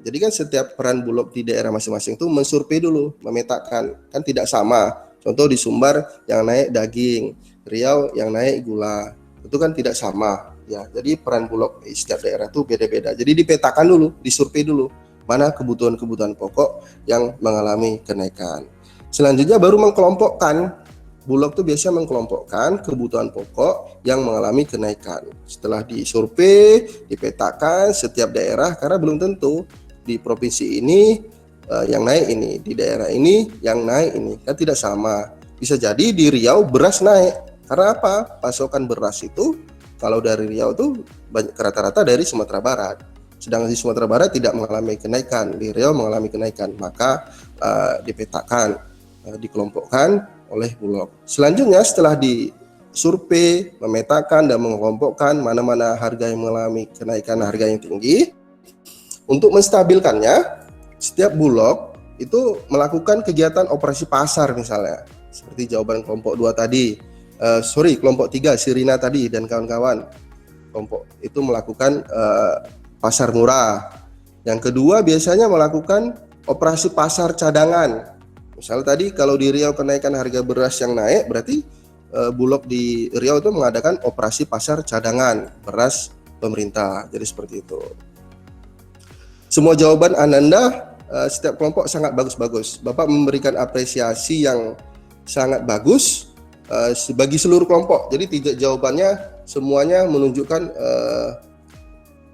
Jadi kan setiap peran Bulog di daerah masing-masing itu mensurvei dulu, memetakan, kan tidak sama. Contoh di Sumbar yang naik daging, Riau yang naik gula, itu kan tidak sama. Ya, jadi peran Bulog di setiap daerah itu beda-beda. Jadi dipetakan dulu, disurvei dulu mana kebutuhan-kebutuhan pokok yang mengalami kenaikan. Selanjutnya baru mengkelompokkan. Bulog itu biasanya mengkelompokkan kebutuhan pokok yang mengalami kenaikan. Setelah disurvei, dipetakan setiap daerah, karena belum tentu di provinsi ini yang naik ini, di daerah ini yang naik ini, kan tidak sama. Bisa jadi di Riau beras naik. Karena apa? Pasokan beras itu kalau dari Riau itu rata-rata dari Sumatera Barat. Sedangkan di Sumatera Barat tidak mengalami kenaikan, di Riau mengalami kenaikan, maka dipetakan, dikelompokkan oleh Bulog. Selanjutnya setelah disurvei, memetakan dan mengelompokkan mana-mana harga yang mengalami kenaikan harga yang tinggi, untuk menstabilkannya, setiap Bulog itu melakukan kegiatan operasi pasar misalnya, seperti jawaban kelompok 2 tadi, kelompok 3, Sirina tadi dan kawan-kawan. kelompok itu melakukan pasar murah. Yang kedua biasanya melakukan operasi pasar cadangan. Misalnya tadi kalau di Riau kenaikan harga beras yang naik, berarti Bulog di Riau itu mengadakan operasi pasar cadangan beras pemerintah. Jadi seperti itu. Semua jawaban Ananda setiap kelompok sangat bagus-bagus. Bapak memberikan apresiasi yang sangat bagus bagi seluruh kelompok. Jadi tidak jawabannya semuanya menunjukkan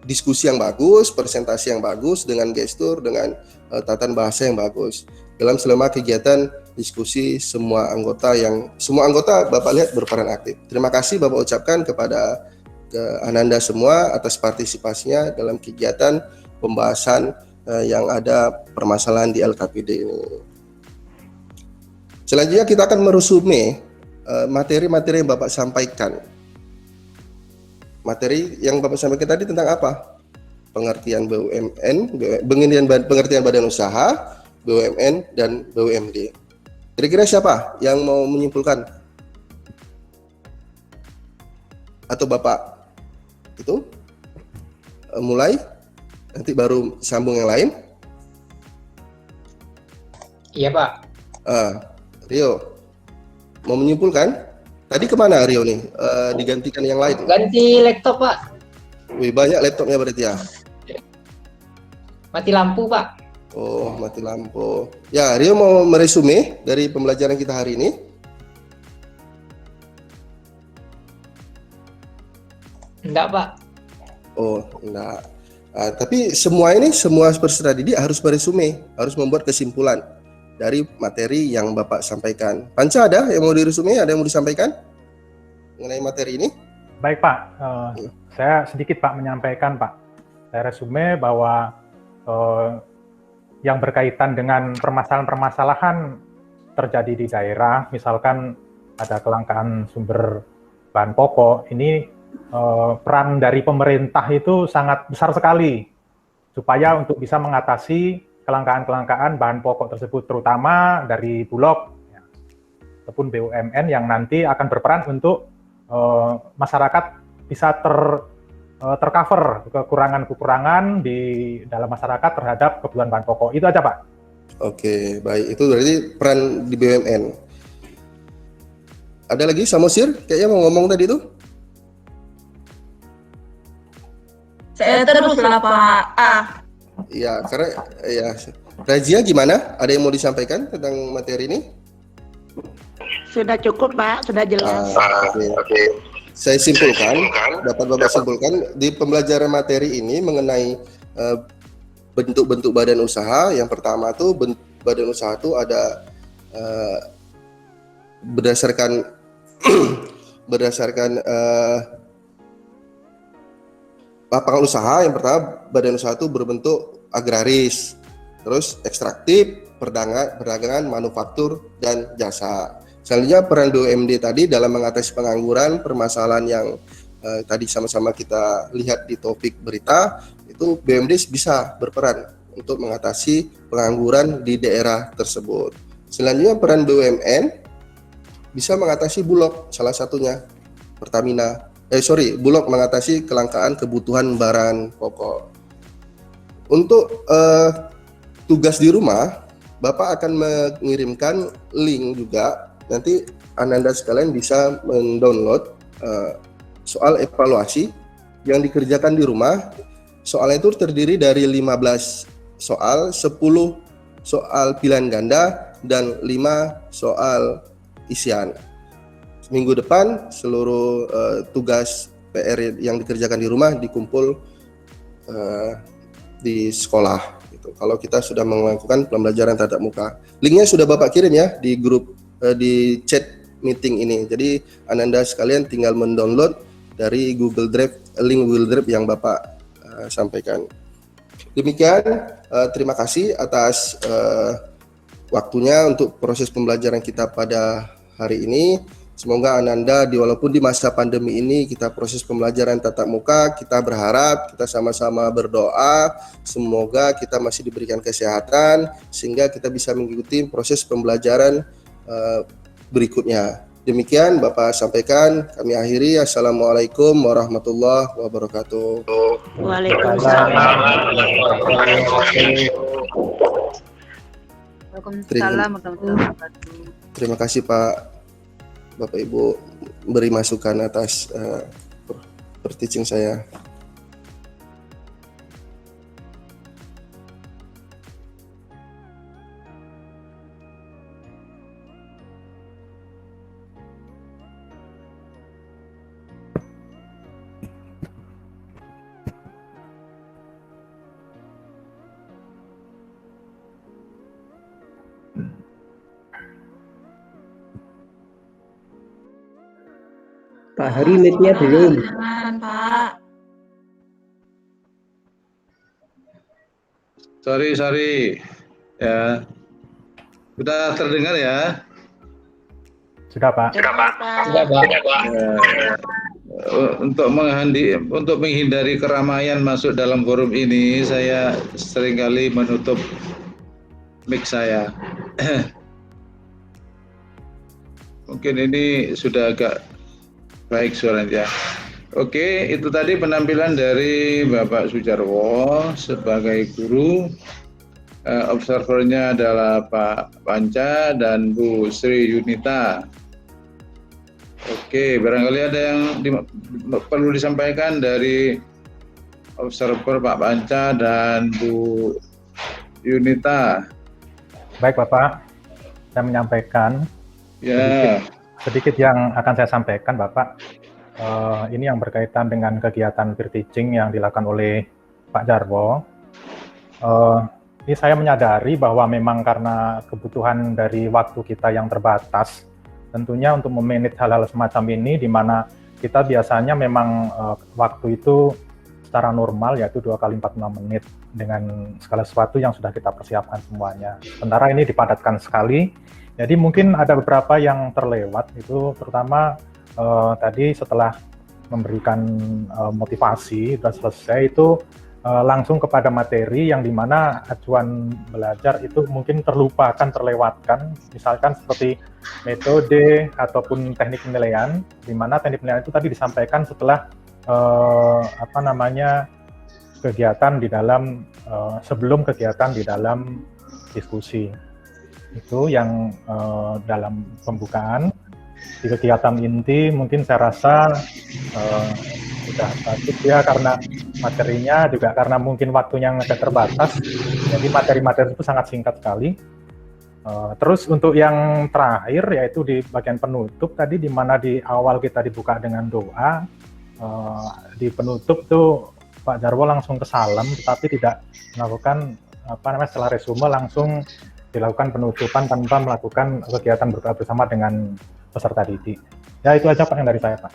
diskusi yang bagus, presentasi yang bagus, dengan gestur, dengan tatan bahasa yang bagus. Dalam selama kegiatan diskusi semua anggota Bapak lihat berperan aktif. Terima kasih Bapak ucapkan kepada Ananda semua atas partisipasinya dalam kegiatan pembahasan yang ada permasalahan di LKPD ini. Selanjutnya kita akan meresume materi-materi yang Bapak sampaikan. Materi yang Bapak sampaikan tadi tentang apa? Pengertian BUMN, pengertian badan usaha, BUMN, dan BUMD. Kira-kira siapa yang mau menyimpulkan? Atau Bapak itu mulai, nanti baru sambung yang lain? Iya Pak. Rio, mau menyimpulkan? Tadi kemana Rio nih? Digantikan yang lain? Ganti laptop Pak. Wih, banyak laptopnya berarti ya? Mati lampu Pak. Oh, mati lampu. Ya, Rio mau meresume dari pembelajaran kita hari ini? Enggak Pak. Oh, enggak. Tapi semua peserta didik harus meresume, harus membuat kesimpulan dari materi yang Bapak sampaikan. Panca ada yang mau diresume, ada yang mau disampaikan mengenai materi ini? Baik Pak, saya sedikit Pak menyampaikan Pak. Saya resume bahwa yang berkaitan dengan permasalahan-permasalahan terjadi di daerah, misalkan ada kelangkaan sumber bahan pokok, ini peran dari pemerintah itu sangat besar sekali supaya untuk bisa mengatasi kelangkaan bahan pokok tersebut, terutama dari Bulog ya, ataupun BUMN yang nanti akan berperan untuk masyarakat bisa tercover kekurangan-kekurangan di dalam masyarakat terhadap kebutuhan bahan pokok. Itu aja Pak. Oke, baik. Itu berarti peran di BUMN. Ada lagi Samosir? Kayaknya mau ngomong tadi itu? Saya terus lah Pak. Iya, karena ya. Razia gimana? Ada yang mau disampaikan tentang materi ini? Sudah cukup Pak, sudah jelas. Oke. Saya simpulkan, dapat Bapak simpulkan di pembelajaran materi ini mengenai bentuk-bentuk badan usaha. Yang pertama tuh badan usaha itu ada berdasarkan lapangan usaha. Yang pertama badan usaha itu berbentuk agraris, terus ekstraktif, perdagangan, manufaktur, dan jasa. Selanjutnya peran BUMD tadi dalam mengatasi pengangguran, permasalahan yang tadi sama-sama kita lihat di topik berita, itu BUMD bisa berperan untuk mengatasi pengangguran di daerah tersebut. Selanjutnya peran BUMN bisa mengatasi Bulog, salah satunya Bulog mengatasi kelangkaan kebutuhan barang pokok. Untuk tugas di rumah, Bapak akan mengirimkan link juga. Nanti Ananda sekalian bisa mendownload soal evaluasi yang dikerjakan di rumah. Soalnya itu terdiri dari 15 soal, 10 soal pilihan ganda, dan 5 soal isian. Minggu depan seluruh tugas PR yang dikerjakan di rumah dikumpul di sekolah. Gitu. Kalau kita sudah melakukan pembelajaran tatap muka, linknya sudah Bapak kirim ya di grup di chat meeting ini. Jadi Ananda sekalian tinggal mendownload dari Google Drive, link Google Drive yang Bapak sampaikan. Demikian, terima kasih atas waktunya untuk proses pembelajaran kita pada hari ini. Semoga Ananda, walaupun di masa pandemi ini kita proses pembelajaran tatap muka, kita berharap, kita sama-sama berdoa, semoga kita masih diberikan kesehatan, sehingga kita bisa mengikuti proses pembelajaran berikutnya. Demikian Bapak sampaikan, kami akhiri. Assalamualaikum warahmatullahi wabarakatuh. Waalaikumsalam. Waalaikumsalam warahmatullahi wabarakatuh. Terima kasih Pak, Bapak Ibu beri masukan atas teaching saya. Pak Hari mic-nya belum. Jangan, Pak. Sorry. Ya. Sudah terdengar ya? Sudah, Pak. Sudah, Pak. Untuk menghindari keramaian masuk dalam forum ini, saya seringkali menutup mic saya. Mungkin ini sudah agak baik suaranya. Oke, itu tadi penampilan dari Bapak Sujarwo sebagai guru. Observernya adalah Pak Panca dan Bu Sri Yunita. Oke, barangkali ada yang perlu disampaikan dari observer Pak Panca dan Bu Yunita. Baik Bapak, saya menyampaikan Ya. sedikit yang akan saya sampaikan Bapak. Ini yang berkaitan dengan kegiatan peer teaching yang dilakukan oleh Pak Jarwo. Ini saya menyadari bahwa memang karena kebutuhan dari waktu kita yang terbatas, tentunya untuk memanage hal-hal semacam ini, di mana kita biasanya memang waktu itu secara normal yaitu 2 kali 46 menit dengan segala sesuatu yang sudah kita persiapkan semuanya. Sementara ini dipadatkan sekali, jadi mungkin ada beberapa yang terlewat, itu terutama tadi setelah memberikan motivasi, sudah selesai itu langsung kepada materi yang dimana acuan belajar itu mungkin terlewatkan, misalkan seperti metode ataupun teknik penilaian, dimana teknik penilaian itu tadi disampaikan setelah kegiatan di dalam sebelum kegiatan di dalam diskusi. Itu yang dalam pembukaan. Di kegiatan inti mungkin saya rasa sudah bagus ya, karena materinya juga karena mungkin waktunya yang agak terbatas, jadi materi-materi itu sangat singkat sekali. Terus untuk yang terakhir yaitu di bagian penutup tadi, di mana di awal kita dibuka dengan doa, di penutup tuh Pak Jarwo langsung ke salam, tetapi tidak melakukan setelah resume langsung dilakukan penutupan tanpa melakukan kegiatan berdoa bersama dengan peserta didik. Ya itu aja Pak yang dari saya Pak.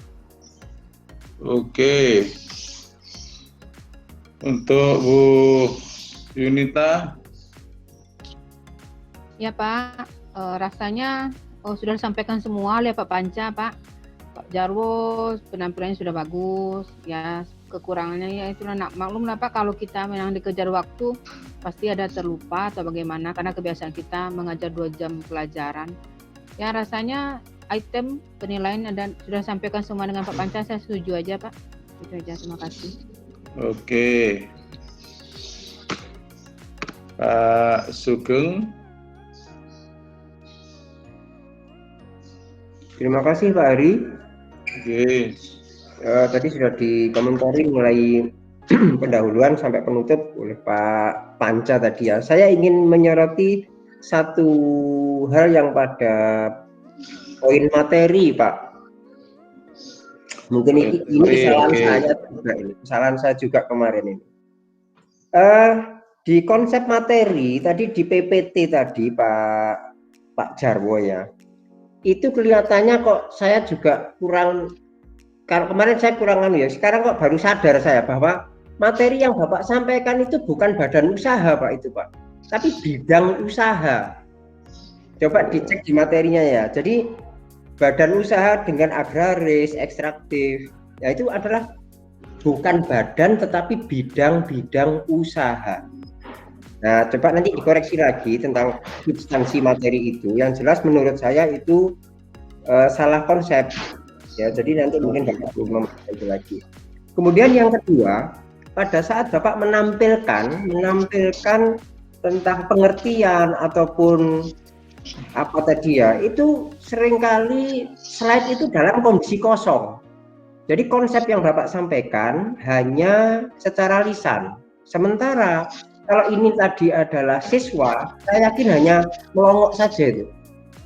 Oke. Untuk Bu Yunita. Ya Pak, rasanya sudah disampaikan semua oleh Pak Panca, Pak Jarwo, penampilannya sudah bagus, ya kekurangannya ya itulah, maklum lah Pak, kalau kita memang dikejar waktu pasti ada terlupa atau bagaimana, karena kebiasaan kita mengajar 2 jam pelajaran. Ya rasanya item penilaian dan sudah sampaikan semua dengan Pak Panca, saya setuju aja Pak. Itu aja, terima kasih. Oke. Pak Sugeng. Terima kasih Pak Hari. Oke. Tadi sudah dikomentari mulai pendahuluan sampai penutup oleh Pak Panca tadi ya. Saya ingin menyoroti satu hal yang pada poin materi Pak. Mungkin ini kesalahan saya juga, kesalahan saya juga kemarin ini. Di konsep materi tadi di PPT tadi Pak Jarwo ya, itu kelihatannya kok saya juga kurang, kalau kemarin saya kurang sekarang kok baru sadar saya bahwa materi yang Bapak sampaikan itu bukan badan usaha Pak, itu Pak, tapi bidang usaha. Coba dicek di materinya ya. Jadi badan usaha dengan agraris, ekstraktif, ya itu adalah bukan badan tetapi bidang-bidang usaha. Nah, coba nanti dikoreksi lagi tentang substansi materi itu. Yang jelas menurut saya itu salah konsep ya, jadi nanti mungkin Bapak perlu memperbaiki lagi. Kemudian yang kedua, pada saat Bapak menampilkan tentang pengertian ataupun apa tadi ya, itu seringkali slide itu dalam kondisi kosong. Jadi konsep yang Bapak sampaikan hanya secara lisan. Sementara kalau ini tadi adalah siswa, saya yakin hanya melongok saja itu,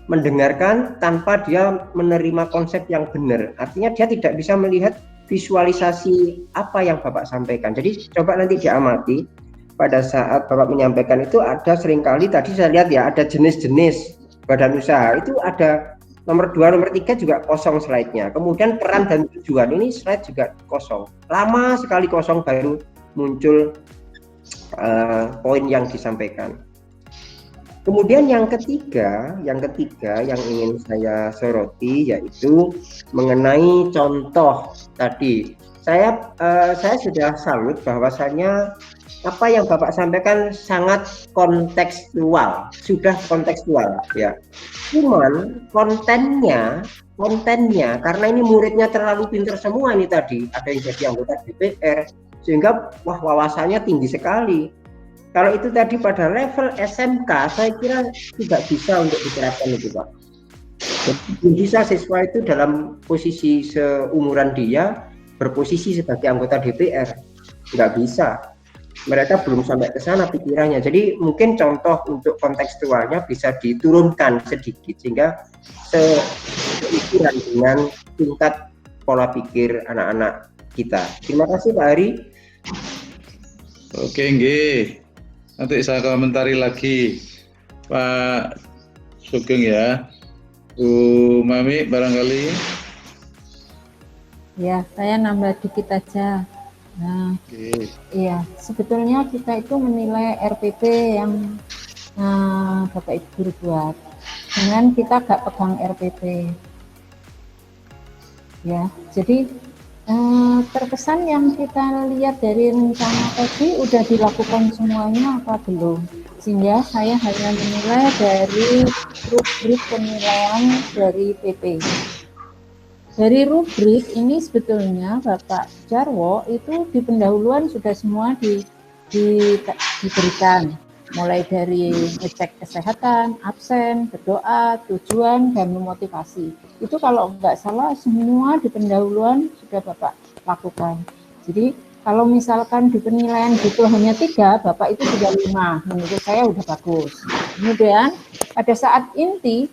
mendengarkan tanpa dia menerima konsep yang benar. Artinya dia tidak bisa melihat visualisasi apa yang Bapak sampaikan. Jadi coba nanti diamati pada saat Bapak menyampaikan itu, ada seringkali tadi saya lihat ya, ada jenis-jenis badan usaha, itu ada nomor 2, nomor 3 juga kosong slide-nya. Kemudian peran dan tujuan, ini slide juga kosong. Lama sekali kosong baru muncul poin yang disampaikan. Kemudian yang ketiga yang ingin saya soroti yaitu mengenai contoh tadi. Saya sudah salut bahwasanya apa yang Bapak sampaikan sangat kontekstual, sudah kontekstual ya. Cuman kontennya karena ini muridnya terlalu pintar semua ini tadi, ada yang jadi anggota DPR sehingga wawasannya tinggi sekali. Kalau itu tadi pada level SMK, saya kira tidak bisa untuk diterapkan itu Pak. Jadi bisa siswa itu dalam posisi seumuran dia berposisi sebagai anggota DPR, nggak bisa. Mereka belum sampai ke sana pikirannya. Jadi mungkin contoh untuk kontekstualnya bisa diturunkan sedikit sehingga seikiran dengan tingkat pola pikir anak-anak kita. Terima kasih Pak Ari. Oke, nggih. Nanti saya komentari lagi Pak Sugeng ya. Bu Mami barangkali. Ya, saya nambah dikit aja. Nah, iya, sebetulnya kita itu menilai RPP yang Bapak Ibu guru buat. Dengan kita gak pegang RPP. Ya, jadi terkesan yang kita lihat dari rencana tadi udah dilakukan semuanya apa belum, sehingga saya hanya menilai dari rubrik penilaian dari PP. Dari rubrik ini sebetulnya Bapak Jarwo itu di pendahuluan sudah semua diberikan, mulai dari ngecek kesehatan, absen, berdoa, tujuan, dan memotivasi. Itu kalau nggak salah semua di pendahuluan sudah Bapak lakukan. Jadi kalau misalkan di penilaian gitu hanya 3, Bapak itu sudah 5, menurut saya udah bagus. Kemudian pada saat inti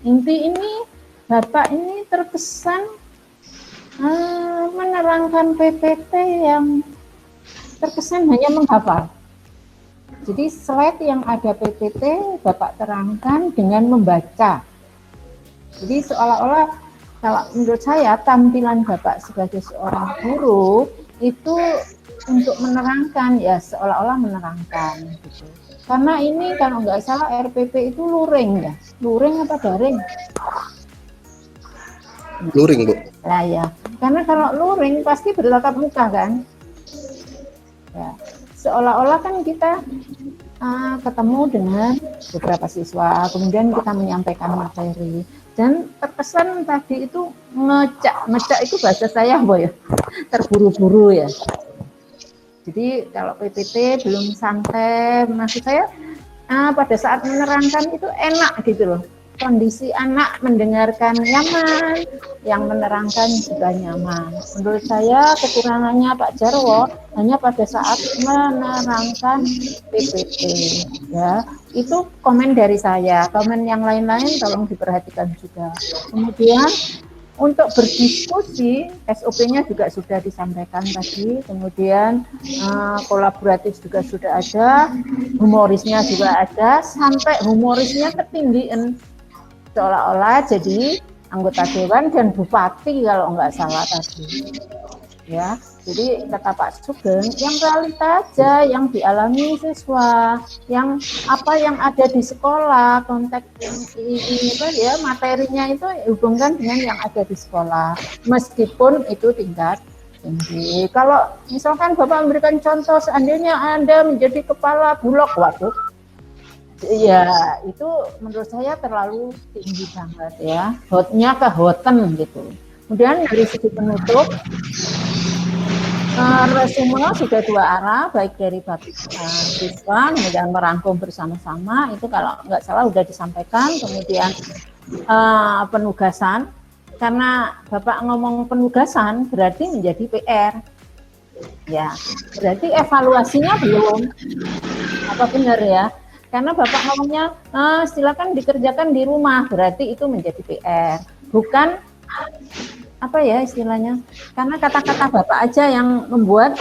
ini Bapak ini terkesan menerangkan PPT yang terkesan hanya menghafal. Jadi slide yang ada PPT Bapak terangkan dengan membaca. Jadi seolah-olah kalau menurut saya tampilan Bapak sebagai seorang guru itu untuk menerangkan ya, seolah-olah menerangkan gitu. Karena ini kalau nggak salah RPP itu luring ya, luring apa daring? Luring Bu. Lah ya, karena kalau luring pasti bertatap muka kan. Ya, seolah-olah kan kita ketemu dengan beberapa siswa, kemudian kita menyampaikan materi. Dan terkesan tadi itu ngecak itu bahasa saya ya, terburu-buru ya. Jadi kalau PPT belum santai, maksud saya pada saat menerangkan itu enak gitu loh. Kondisi anak mendengarkan nyaman, yang menerangkan juga nyaman. Menurut saya kekurangannya Pak Jarwo hanya pada saat menerangkan PPT. Ya, itu komen dari saya. Komen yang lain-lain tolong diperhatikan juga. Kemudian untuk berdiskusi, SOP-nya juga sudah disampaikan tadi. Kemudian kolaboratif juga sudah ada, humorisnya juga ada, sampai humorisnya ketinggian. Seolah-olah jadi anggota dewan dan bupati kalau nggak salah tadi. Ya, jadi kata Pak Sugeng, yang realita aja, yang dialami siswa, yang apa yang ada di sekolah, konteks ini ya, materinya itu hubungkan dengan yang ada di sekolah, meskipun itu tingkat tinggi. Kalau misalkan Bapak memberikan contoh, seandainya Anda menjadi kepala bulog, waduh, Ya, itu menurut saya terlalu tinggi banget ya. Hotnya ke hoten gitu. Kemudian dari segi penutup, resume sudah dua arah, baik dari siswa, kemudian merangkum bersama-sama, itu kalau nggak salah sudah disampaikan. Kemudian penugasan, karena Bapak ngomong penugasan berarti menjadi PR. Ya, berarti evaluasinya belum. Apa benar ya? Karena Bapak ngomongnya silakan dikerjakan di rumah, berarti itu menjadi PR, bukan apa ya istilahnya? Karena kata-kata Bapak aja yang membuat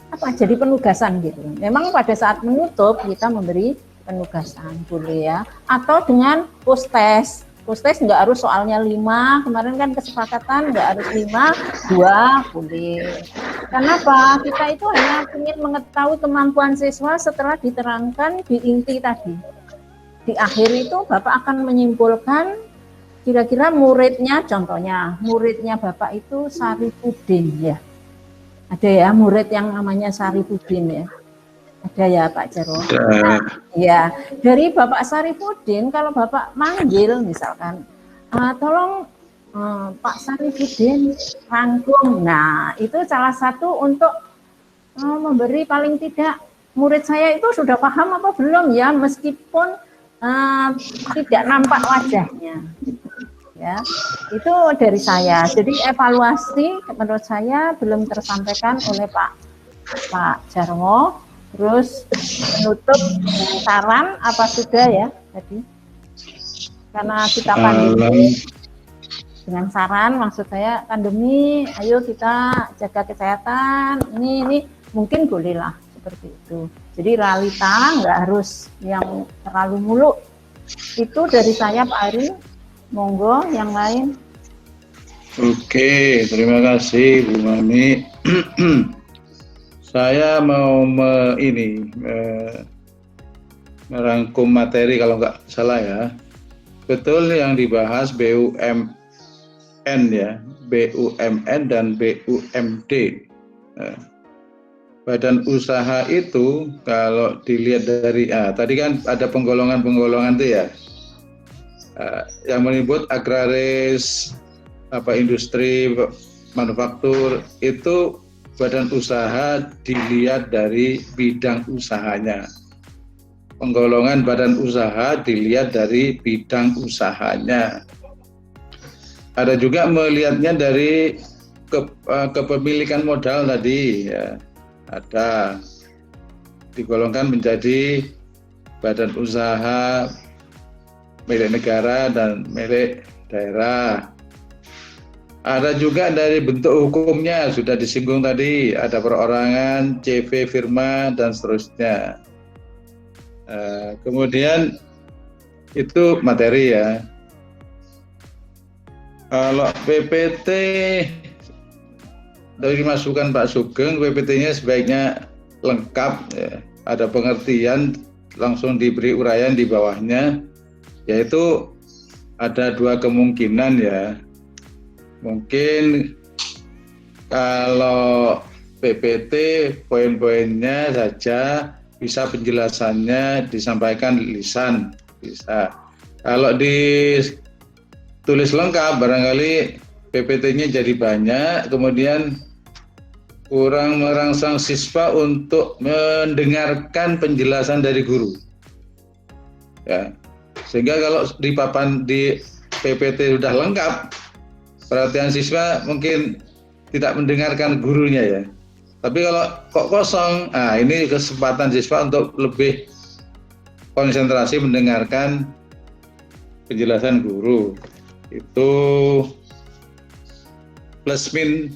apa jadi penugasan gitu. Memang pada saat menutup kita memberi penugasan boleh ya, atau dengan post test. Post test nggak harus soalnya 5, kemarin kan kesepakatan nggak harus 5, 2 boleh. Kenapa? Kita itu hanya ingin mengetahui kemampuan siswa setelah diterangkan di inti tadi. Di akhir itu Bapak akan menyimpulkan kira-kira muridnya, contohnya muridnya Bapak itu Sarifudin ya. Ada ya murid yang namanya Sarifudin ya. Ada ya Pak Jarwo. Nah, ya, dari Bapak Sarifudin kalau Bapak manggil misalkan, tolong Pak Sarifudin rangkum. Nah, itu salah satu untuk memberi paling tidak murid saya itu sudah paham apa belum ya, meskipun tidak nampak wajahnya. Ya, itu dari saya. Jadi evaluasi menurut saya belum tersampaikan oleh Pak Jarwo. Terus menutup saran apa sudah ya tadi? Karena kita pandemi dengan saran, maksud saya pandemi, ayo kita jaga kesehatan. Ini mungkin bolehlah seperti itu. Jadi realita nggak harus yang terlalu muluk. Itu dari saya Pak Ari. Monggo yang lain. Oke, terima kasih Bu Mami. Saya mau merangkum materi kalau nggak salah ya. Betul yang dibahas BUMN ya, BUMN dan BUMD. Badan usaha itu kalau dilihat dari tadi kan ada penggolongan-penggolongan itu ya. Yang menyebut agraris, industri, manufaktur itu badan usaha dilihat dari bidang usahanya. Penggolongan badan usaha dilihat dari bidang usahanya. Ada juga melihatnya dari kepemilikan modal tadi ya. Ada digolongkan menjadi badan usaha milik negara dan milik daerah. Ada juga dari bentuk hukumnya, sudah disinggung tadi, ada perorangan, CV, firma, dan seterusnya. Kemudian itu materi ya. Kalau PPT, dari masukan Pak Sugeng, PPT-nya sebaiknya lengkap, ya. Ada pengertian, langsung diberi uraian di bawahnya, yaitu ada 2 kemungkinan ya. Mungkin kalau PPT poin-poinnya saja, bisa penjelasannya disampaikan lisan, bisa. Kalau ditulis lengkap barangkali PPT-nya jadi banyak, kemudian kurang merangsang siswa untuk mendengarkan penjelasan dari guru. Ya. Sehingga kalau di PPT sudah lengkap, perhatian siswa mungkin tidak mendengarkan gurunya ya. Tapi kalau kok kosong, ini kesempatan siswa untuk lebih konsentrasi mendengarkan penjelasan guru. Itu plus min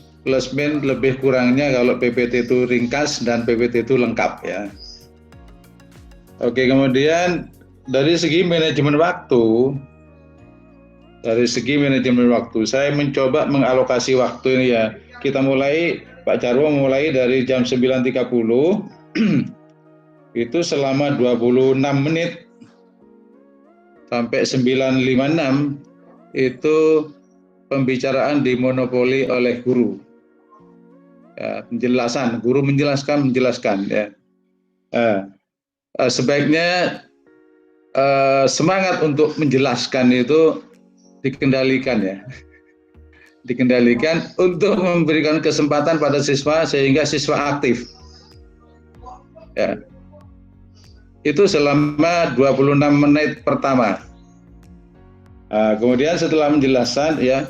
lebih kurangnya kalau PPT itu ringkas dan PPT itu lengkap ya. Oke, kemudian dari segi manajemen waktu, saya mencoba mengalokasi waktu ini ya. Kita mulai, Pak Jarwo mulai dari jam 9.30, itu selama 26 menit sampai 9.56, itu pembicaraan dimonopoli oleh guru. Ya, penjelasan, guru menjelaskan ya. Sebaiknya semangat untuk menjelaskan itu dikendalikan ya. Dikendalikan untuk memberikan kesempatan pada siswa sehingga siswa aktif. Ya. Itu selama 26 menit pertama. Kemudian setelah menjelaskan ya,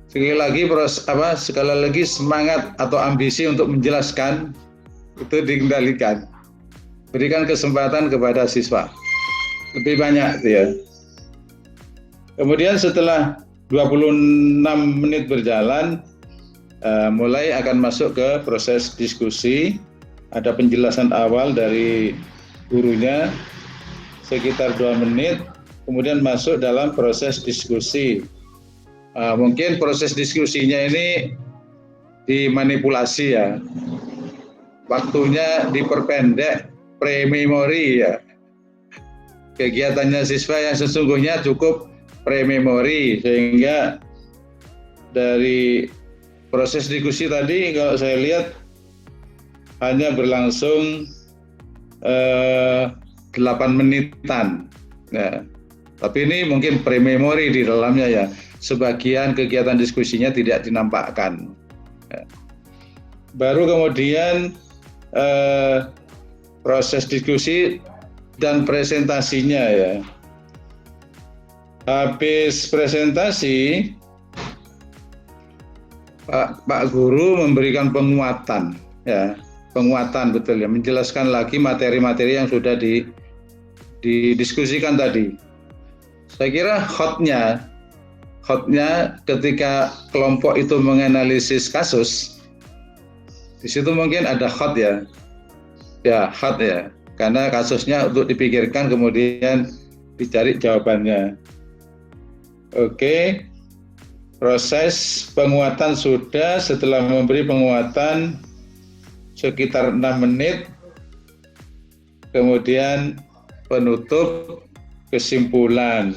sekali lagi semangat atau ambisi untuk menjelaskan itu dikendalikan. Berikan kesempatan kepada siswa. Lebih banyak ya. Kemudian setelah 26 menit berjalan, mulai akan masuk ke proses diskusi. Ada penjelasan awal dari gurunya sekitar 2 menit, kemudian masuk dalam proses diskusi. Mungkin proses diskusinya ini dimanipulasi ya. Waktunya diperpendek, pre-memori ya. Kegiatannya siswa yang sesungguhnya cukup pre-memori, sehingga dari proses diskusi tadi kalau saya lihat hanya berlangsung 8 menitan. Nah, tapi ini mungkin pre-memori di dalamnya ya. Sebagian kegiatan diskusinya tidak dinampakkan. Ya. Baru kemudian proses diskusi dan presentasinya ya. Habis presentasi, Pak Guru memberikan penguatan, ya, penguatan betul ya, menjelaskan lagi materi-materi yang sudah didiskusikan tadi. Saya kira hotnya ketika kelompok itu menganalisis kasus, di situ mungkin ada hot ya, hot ya, karena kasusnya untuk dipikirkan kemudian dicari jawabannya. Oke, proses penguatan sudah. Setelah memberi penguatan sekitar 6 menit, kemudian penutup kesimpulan.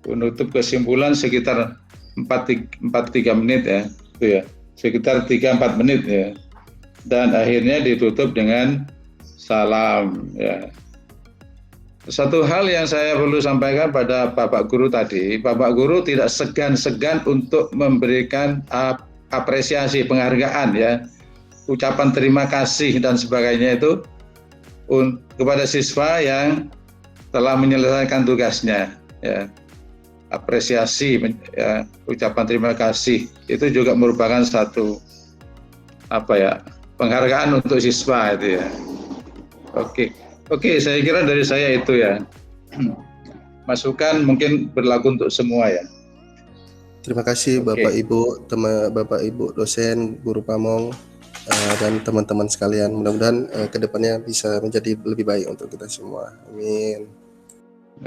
Penutup kesimpulan sekitar 4-3 menit ya, itu ya, sekitar 3-4 menit ya, dan akhirnya ditutup dengan salam ya. Satu hal yang saya perlu sampaikan pada Bapak Guru tadi, Bapak Guru tidak segan-segan untuk memberikan apresiasi, penghargaan ya, ucapan terima kasih dan sebagainya itu kepada siswa yang telah menyelesaikan tugasnya ya. Apresiasi ya, ucapan terima kasih itu juga merupakan satu penghargaan untuk siswa itu ya. Oke, saya kira dari saya itu ya. Masukan mungkin berlaku untuk semua ya. Terima kasih Bapak Ibu, Bapak Ibu dosen, guru pamong, dan teman-teman sekalian. Mudah-mudahan kedepannya bisa menjadi lebih baik untuk kita semua. Amin.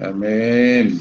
Amin.